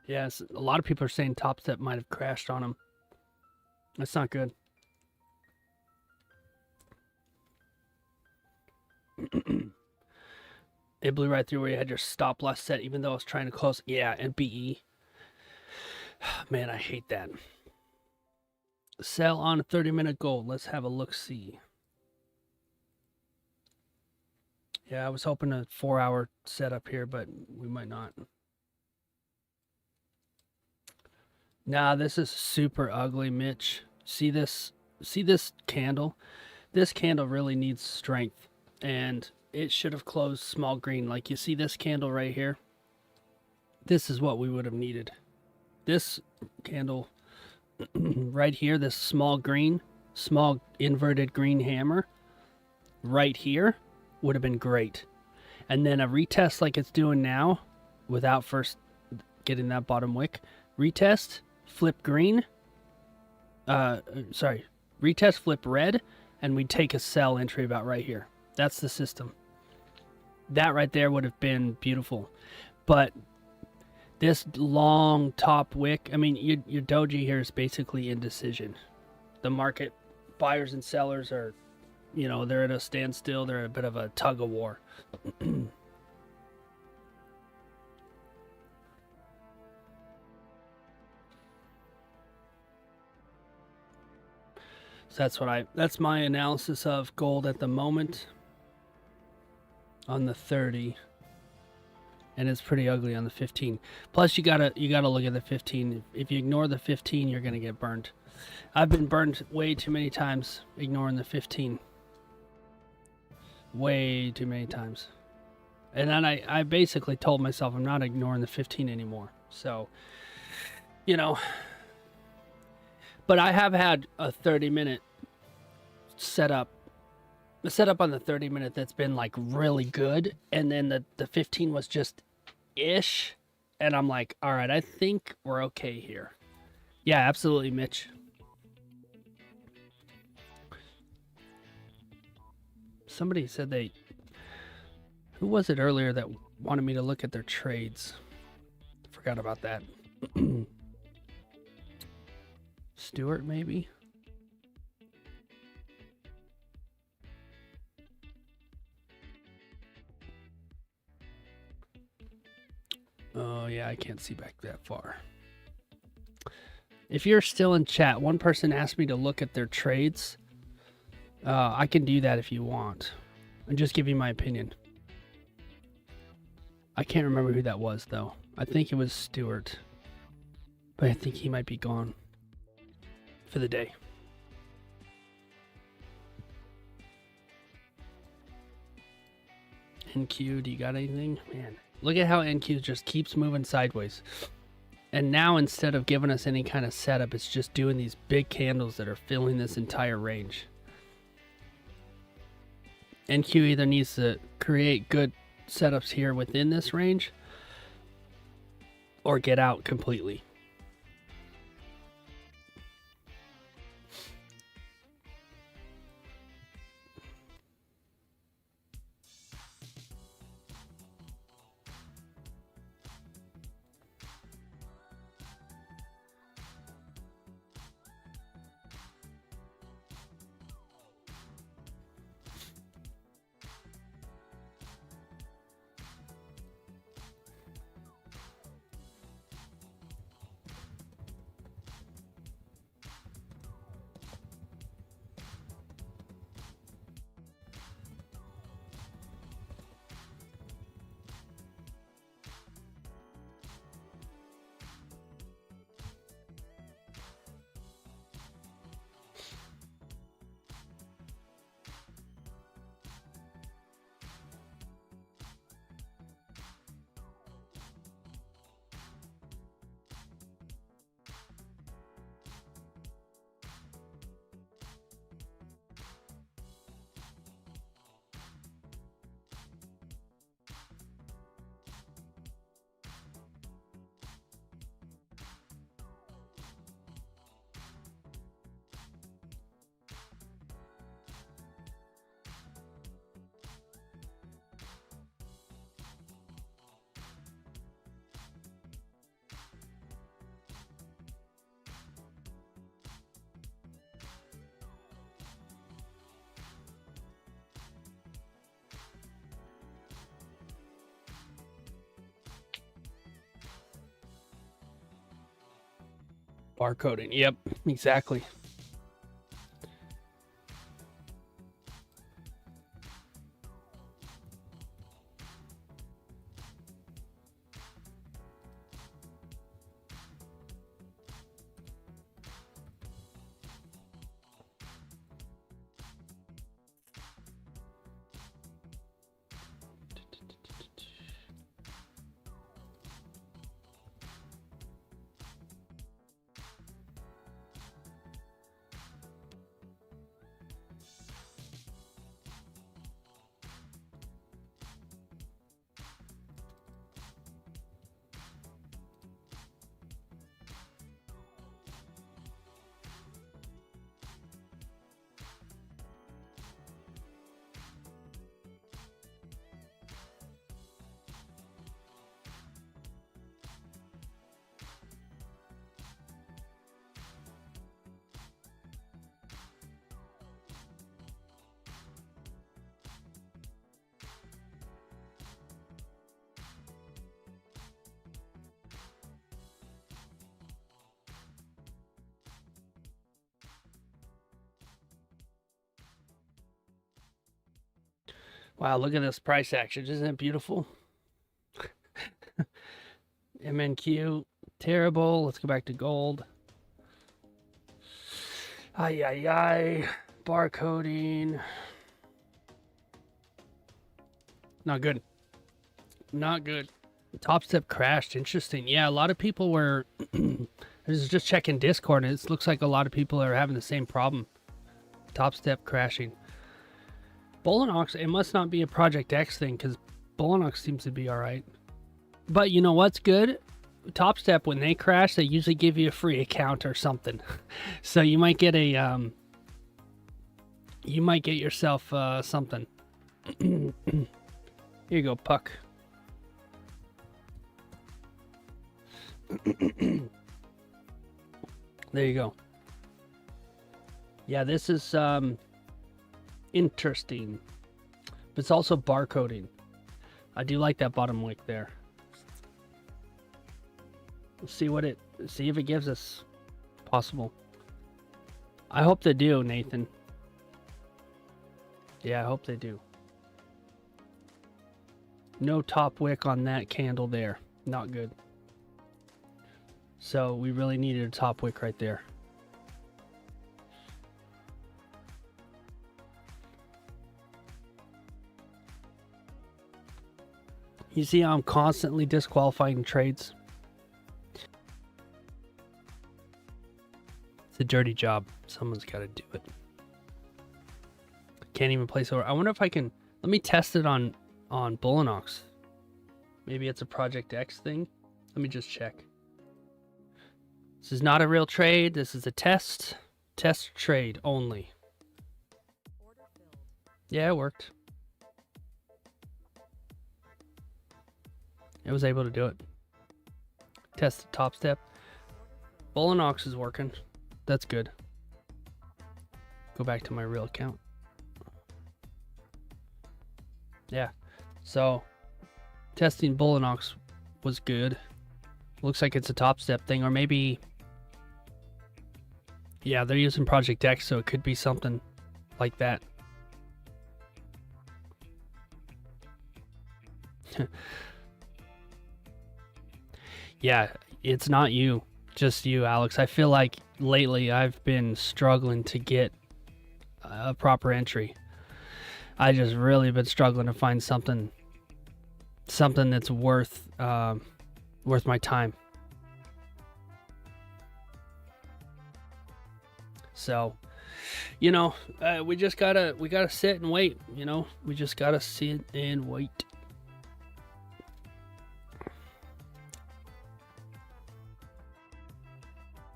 Yes, a lot of people are saying Top Step might have crashed on them. That's not good. It blew right through where you had your stop loss set, even though I was trying to close. Yeah, and BE. Man, I hate that. Sell on a 30-minute gold. Let's have a look-see. Yeah, I was hoping a 4-hour setup here, but we might not. Nah, this is super ugly, Mitch. See this candle? This candle really needs strength, and it should have closed small green. Like you see this candle right here? This is what we would have needed. This candle right here, this small inverted green hammer right here would have been great. And then a retest like it's doing now without first getting that bottom wick. Retest, flip green. Retest, flip red, and we'd take a sell entry about right here. That's the system. That right there would have been beautiful. But this long top wick, I mean, your doji here is basically indecision. The market, buyers and sellers are, they're at a standstill. They're a bit of a tug of war. That's my analysis of gold at the moment on the 30. And it's pretty ugly on the 15. Plus you gotta look at the 15. If you ignore the 15, you're gonna get burned. I've been burned way too many times ignoring the 15. Way too many times. And then I basically told myself I'm not ignoring the 15 anymore. So, you know. But I have had a 30-minute setup. A setup on the 30-minute that's been like really good. And then the 15 was just ish. And I'm like, all right, I think we're okay here. Yeah, absolutely, Mitch. Somebody said they... Who was it earlier that wanted me to look at their trades? Forgot about that. Stuart, maybe? Oh, yeah, I can't see back that far. If you're still in chat, one person asked me to look at their trades. I can do that if you want. And just give you my opinion. I can't remember who that was, though. I think it was Stuart. But I think he might be gone for the day. NQ, do you got anything? Man, look at how NQ just keeps moving sideways. And now instead of giving us any kind of setup, it's just doing these big candles that are filling this entire range. NQ either needs to create good setups here within this range or get out completely. Barcoding. Yep, exactly. Wow, look at this price action. Isn't it beautiful? MNQ, terrible. Let's go back to gold. Ay, ay, ay. Barcoding. Not good. Not good. Top Step crashed. Interesting. Yeah, a lot of people were... I was just checking Discord, and it looks like a lot of people are having the same problem. Top Step crashing. Bullinox, it must not be a Project X thing, because Bullinox seems to be alright. But you know what's good? Top Step, when they crash, they usually give you a free account or something. So you might get a... you might get yourself something. Here you go, Puck. There you go. Yeah, this is interesting. But it's also barcoding. I do like that bottom wick there. Let's see what see if it gives us possible. I hope they do, Nathan. Yeah, I hope they do. No top wick on that candle there. Not good. So we really needed a top wick right there. You see how I'm constantly disqualifying trades? It's a dirty job. Someone's got to do it. Can't even place order. I wonder if I can... Let me test it on Bullinox. Maybe it's a Project X thing. Let me just check. This is not a real trade. This is a test. Test trade only. Yeah, it worked. It was able to do it. Test the Top Step. Bullinox is working. That's good. Go back to my real account. Yeah. So, testing Bullinox was good. Looks like it's a Top Step thing, or maybe... Yeah, they're using Project X, so it could be something like that. Yeah, it's not you. Just you, Alex. I feel like lately I've been struggling to get a proper entry. I just really been struggling to find something that's worth my time. So, you know, we gotta sit and wait. You know, we just gotta sit and wait.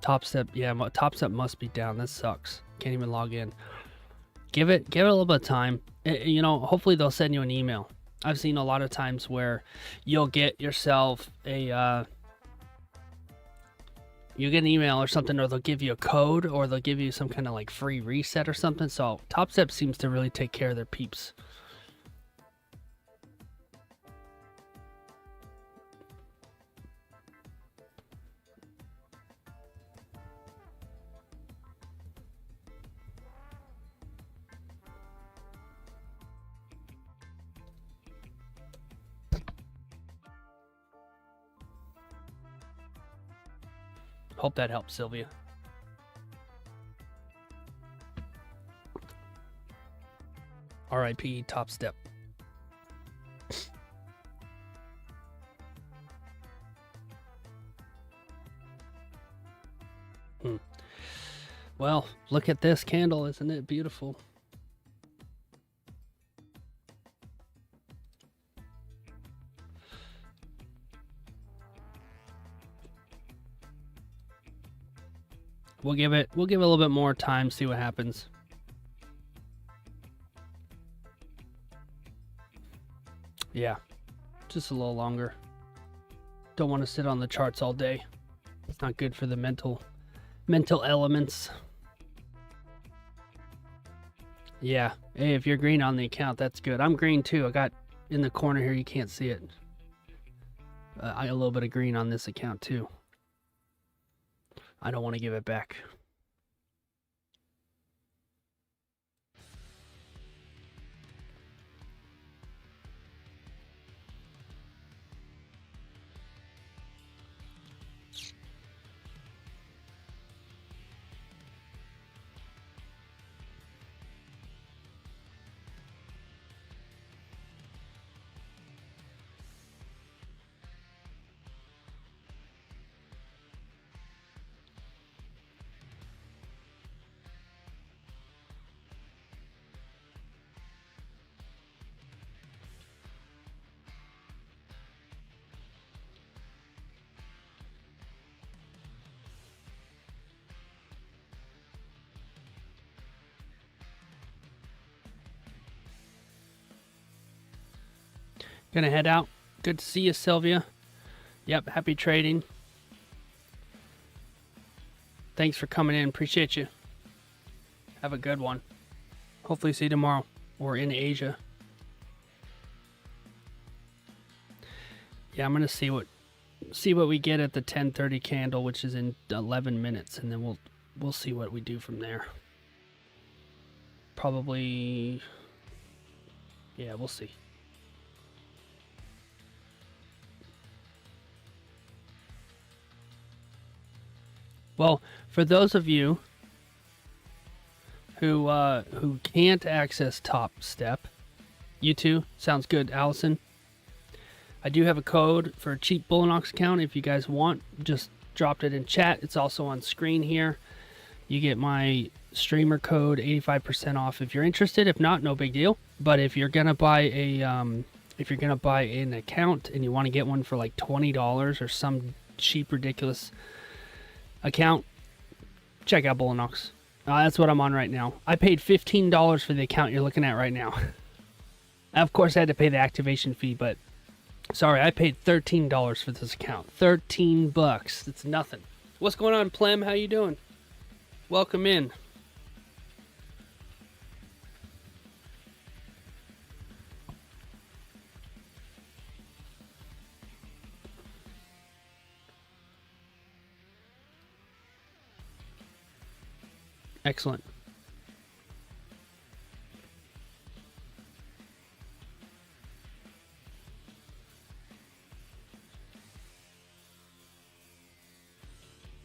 Top Step, yeah, Top Step must be down. That sucks. Can't even log in. Give it a little bit of time. You know, hopefully they'll send you an email. I've seen a lot of times where you'll get yourself a you get an email or something, or they'll give you a code, or they'll give you some kind of like free reset or something. So Top Step seems to really take care of their peeps. Hope that helps, Sylvia. RIP Top Step. Well, look at this candle. Isn't it beautiful? We'll give it a little bit more time, see what happens. Yeah, just a little longer. Don't want to sit on the charts all day. It's not good for the mental elements. Yeah, hey, if you're green on the account, that's good. I'm green too. I got in the corner here, you can't see it. I got a little bit of green on this account too. I don't want to give it back. Gonna head out. Good to see you, Sylvia. Yep, happy trading. Thanks for coming in. Appreciate you. Have a good one. Hopefully see you tomorrow or in Asia. Yeah, I'm gonna see what we get at the 10:30 candle, which is in 11 minutes, and then we'll see what we do from there. Probably, yeah, we'll see. Well, for those of you who can't access Top Step, you too, sounds good, Allison. I do have a code for a cheap Bullinox account if you guys want. Just dropped it in chat. It's also on screen here. You get my streamer code, 85% off if you're interested. If not, no big deal. But if you're gonna buy an account and you want to get one for like $20 or some cheap, ridiculous account, check out Bullinox. That's what I'm on right now. I paid $15 for the account you're looking at right now. Of course, I had to pay the activation fee, but sorry, I paid $13 for this account. $13. It's nothing. What's going on, Plem? How you doing? Welcome in. Excellent.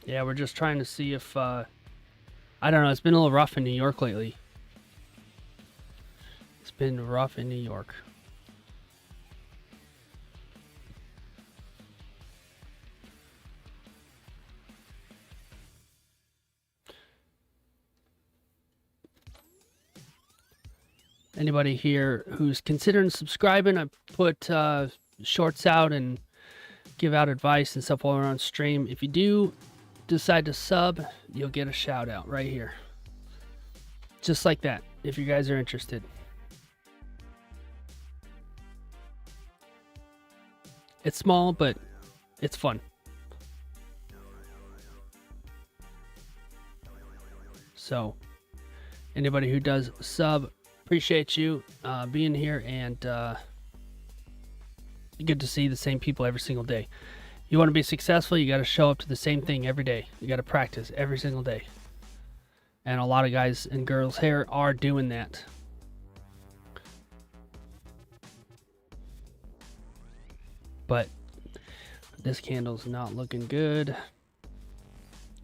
Yeah, we're just trying to see if, I don't know, it's been a little rough in New York lately. It's been rough in New York. Anybody here who's considering subscribing, I put shorts out and give out advice and stuff while we're on stream. If you do decide to sub, you'll get a shout out right here. Just like that, if you guys are interested. It's small, but it's fun. So, anybody who does sub, appreciate you being here, and good to see the same people every single day. You want to be successful, you got to show up to the same thing every day. You got to practice every single day. And a lot of guys and girls here are doing that. But this candle's not looking good.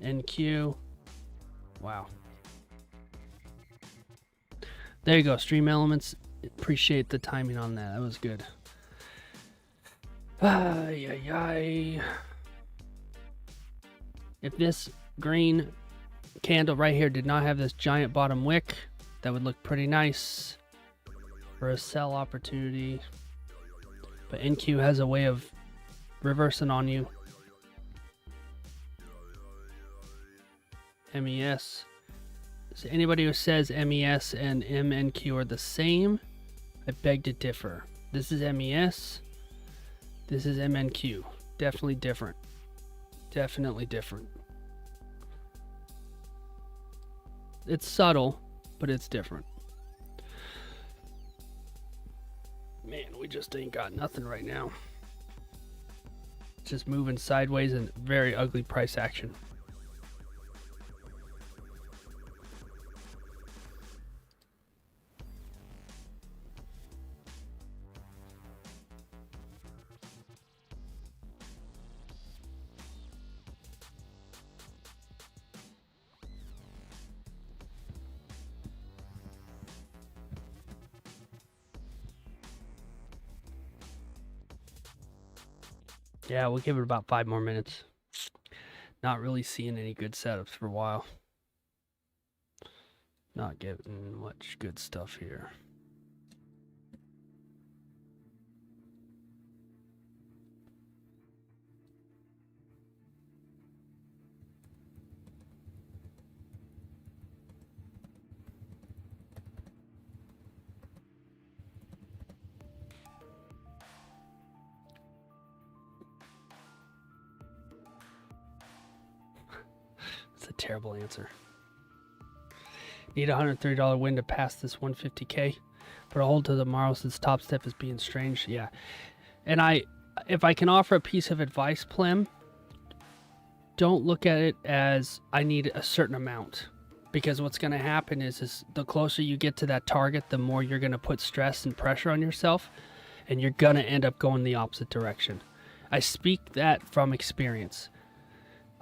NQ. Wow. There you go, Stream Elements. Appreciate the timing on that. That was good. If this green candle right here did not have this giant bottom wick, that would look pretty nice for a sell opportunity. But NQ has a way of reversing on you. MES. So anybody who says MES and MNQ are the same, I beg to differ. This is MES. This is MNQ. Definitely different. Definitely different. It's subtle, but it's different. Man, we just ain't got nothing right now. Just moving sideways and very ugly price action. Yeah, we'll give it about 5 more minutes. Not really seeing any good setups for a while. Not getting much good stuff here. terrible answer. Need a $130 win to pass this 150K. But I'll hold to tomorrow since Top Step is being strange. Yeah. And if I can offer a piece of advice, Plem, don't look at it as I need a certain amount. Because what's going to happen is the closer you get to that target, the more you're going to put stress and pressure on yourself. And you're going to end up going the opposite direction. I speak that from experience.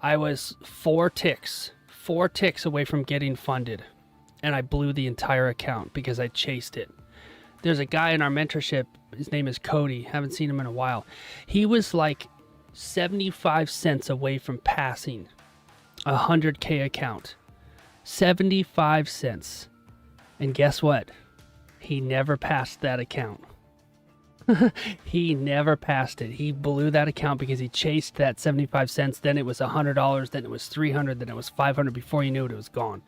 I was 4 ticks away from getting funded. And I blew the entire account because I chased it. There's a guy in our mentorship. His name is Cody. Haven't seen him in a while. He was like 75 cents away from passing a 100K account. 75 cents. And guess what? He never passed that account. He never passed it. He blew that account because he chased that 75 cents. Then it was $100. Then it was $300. Then it was $500. Before you knew it, it was gone.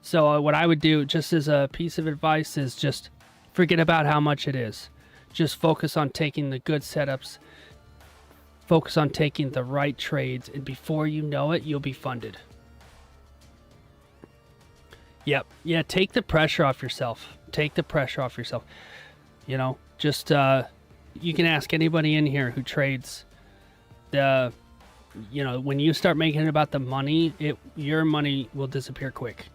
So what I would do, just as a piece of advice, is just forget about how much it is. Just focus on taking the good setups. Focus on taking the right trades. And before you know it, you'll be funded. Yep. Yeah, take the pressure off yourself. Take the pressure off yourself. You know, just, you can ask anybody in here who trades. When you start making it about the money, your money will disappear quick.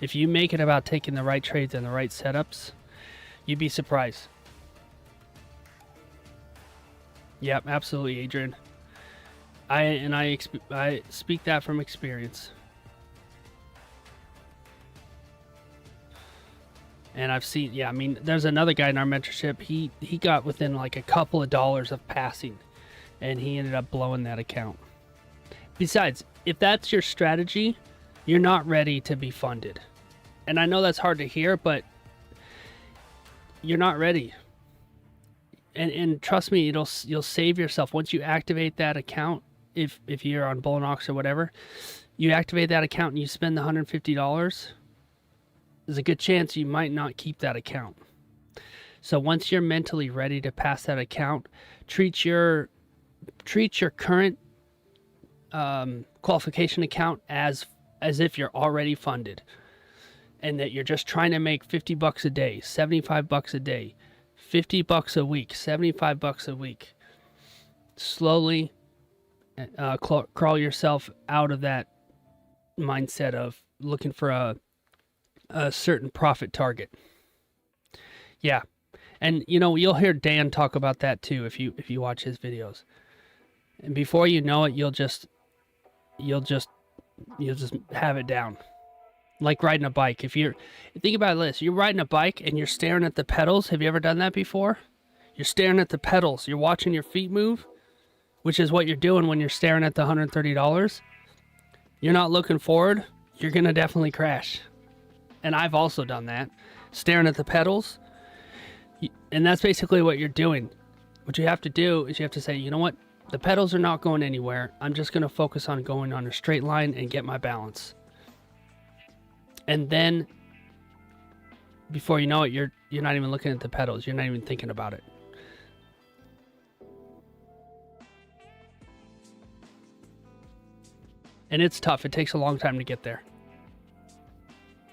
If you make it about taking the right trades and the right setups, you'd be surprised. Yep, absolutely, Adrian. I speak that from experience. And I've seen, yeah, I mean, there's another guy in our mentorship. He got within like a couple of dollars of passing, and he ended up blowing that account. Besides, if that's your strategy, you're not ready to be funded. And I know that's hard to hear, but you're not ready. And trust me, you'll save yourself once you activate that account. If you're on Bullinox or whatever, you activate that account and you spend the $150. There's a good chance you might not keep that account. So once you're mentally ready to pass that account, treat your current qualification account as if you're already funded, and that you're just trying to make $50 a day, $75 a day, $50 a week, $75 a week. Slowly crawl yourself out of that mindset of looking for a certain profit target. Yeah. And you'll hear Dan talk about that too if you watch his videos. And before you know it, you'll just have it down. Like riding a bike. Think about this, you're riding a bike and you're staring at the pedals. Have you ever done that before? You're staring at the pedals. You're watching your feet move, which is what you're doing when you're staring at the $130. You're not looking forward. You're going to definitely crash. And I've also done that. Staring at the pedals. And that's basically what you're doing. What you have to do is you have to say, you know what? The pedals are not going anywhere. I'm just going to focus on going on a straight line and get my balance. And then, before you know it, you're not even looking at the pedals. You're not even thinking about it. And it's tough. It takes a long time to get there.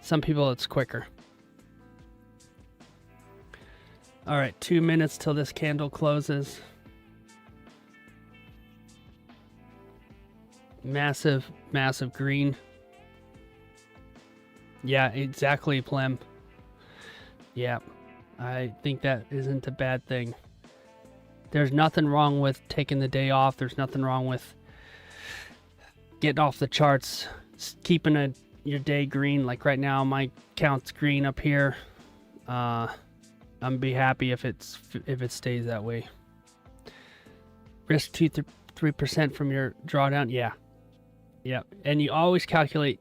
Some people, it's quicker. All right, 2 minutes till this candle closes. Massive, massive green. Yeah, exactly, Plem. Yeah, I think that isn't a bad thing. There's nothing wrong with taking the day off. There's nothing wrong with getting off the charts, keeping your day green. Like right now, my count's green up here. I'm be happy if it stays that way. Risk 2-3% from your drawdown. Yeah, and you always calculate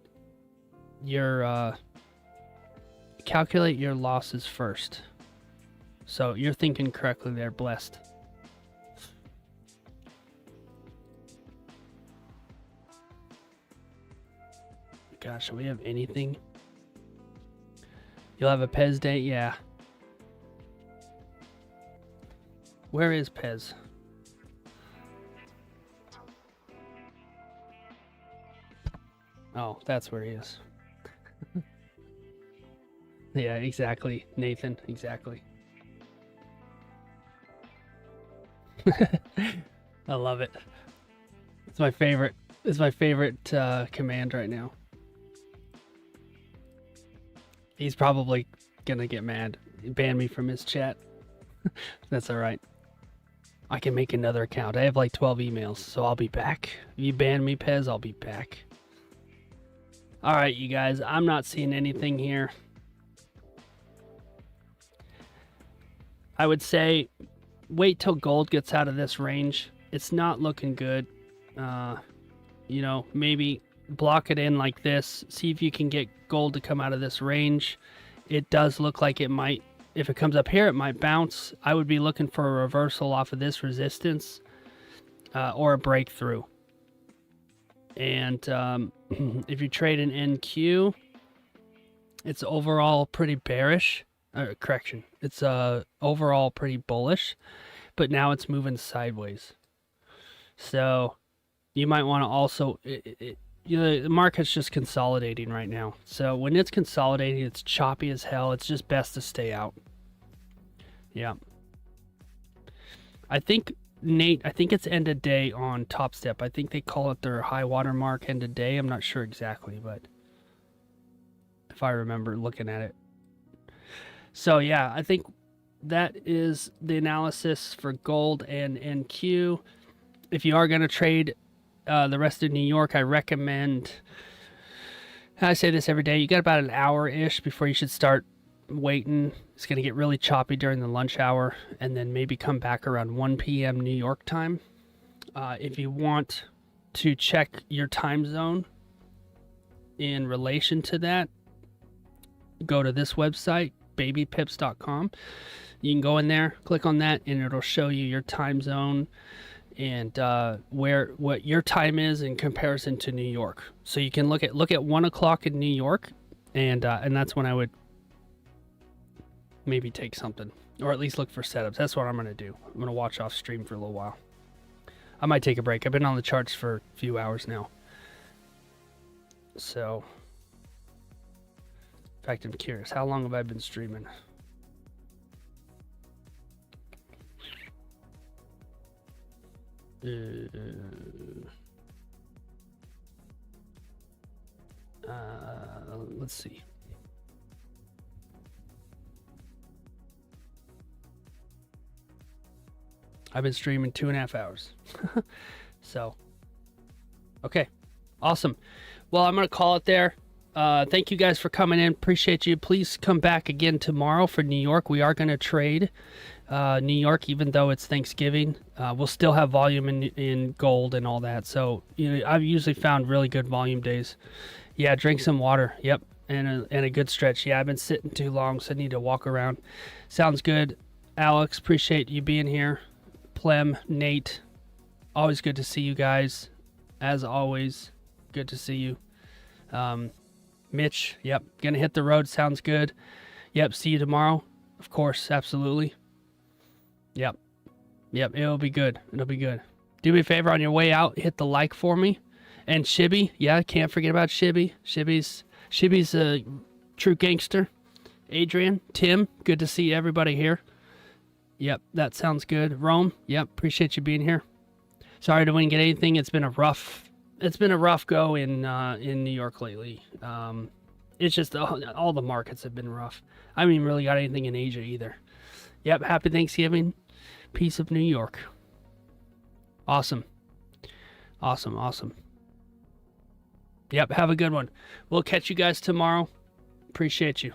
your losses first. So you're thinking correctly there, blessed. Gosh, do we have anything? You'll have a Pez day? Yeah. Where is Pez? Oh, that's where he is. Yeah, exactly, Nathan. Exactly. I love it. It's my favorite. It's my favorite command right now. He's probably gonna get mad, ban me from his chat. That's all right. I can make another account. I have like 12 emails, so I'll be back. If you ban me, Pez, I'll be back. All right, you guys. I'm not seeing anything here. I would say wait till gold gets out of this range. It's not looking good. You know, maybe block it in like this. See if you can get gold to come out of this range. It does look like it might. If it comes up here, it might bounce. I would be looking for a reversal off of this resistance or a breakthrough. And if you trade an NQ, it's overall pretty bearish. Correction, it's overall pretty bullish, but now it's moving sideways. So you might want to also, you know, the market's just consolidating right now. So when it's consolidating, it's choppy as hell. It's just best to stay out. Yeah. I think, Nate, I think it's end of day on Top Step. I think they call it their high water mark end of day. I'm not sure exactly, but if I remember looking at it. So yeah, I think that is the analysis for gold and NQ. If you are going to trade the rest of New York, I recommend, I say this every day, you got about an hour-ish before you should start waiting. It's going to get really choppy during the lunch hour, and then maybe come back around 1 p.m. New York time. If you want to check your time zone in relation to that, go to this website, babypips.com. You can go in there, click on that, and it'll show you your time zone and what your time is in comparison to New York. So you can look at 1 o'clock in New York, and that's when I would maybe take something, or at least look for setups. That's what I'm gonna do. I'm gonna watch off stream for a little while. I might take a break. I've been on the charts for a few hours now. So, in fact, I'm curious. How long have I been streaming? Let's see. I've been streaming 2.5 hours. So, okay. Awesome. Well, I'm going to call it there. Thank you guys for coming in. Appreciate you. Please come back again tomorrow for New York. We are going to trade New York, even though it's Thanksgiving. We'll still have volume in gold and all that. So, you know, I've usually found really good volume days. Yeah, drink some water. Yep. And a good stretch. Yeah, I've been sitting too long, so I need to walk around. Sounds good. Alex, appreciate you being here. Plem, Nate, always good to see you guys. As always, good to see you. Mitch, yep, gonna hit the road. Sounds good. Yep, see you tomorrow. Of course, absolutely. Yep, it'll be good. It'll be good. Do me a favor on your way out, hit the like for me. And Shibby, yeah, can't forget about Shibby. Shibby's a true gangster. Adrian, Tim, good to see everybody here. Yep, that sounds good. Rome, yep, appreciate you being here. Sorry we didn't get anything. It's been a rough go in New York lately. It's just all the markets have been rough. I haven't even really got anything in Asia either. Yep, happy Thanksgiving. Peace of New York. Awesome. Yep, have a good one. We'll catch you guys tomorrow. Appreciate you.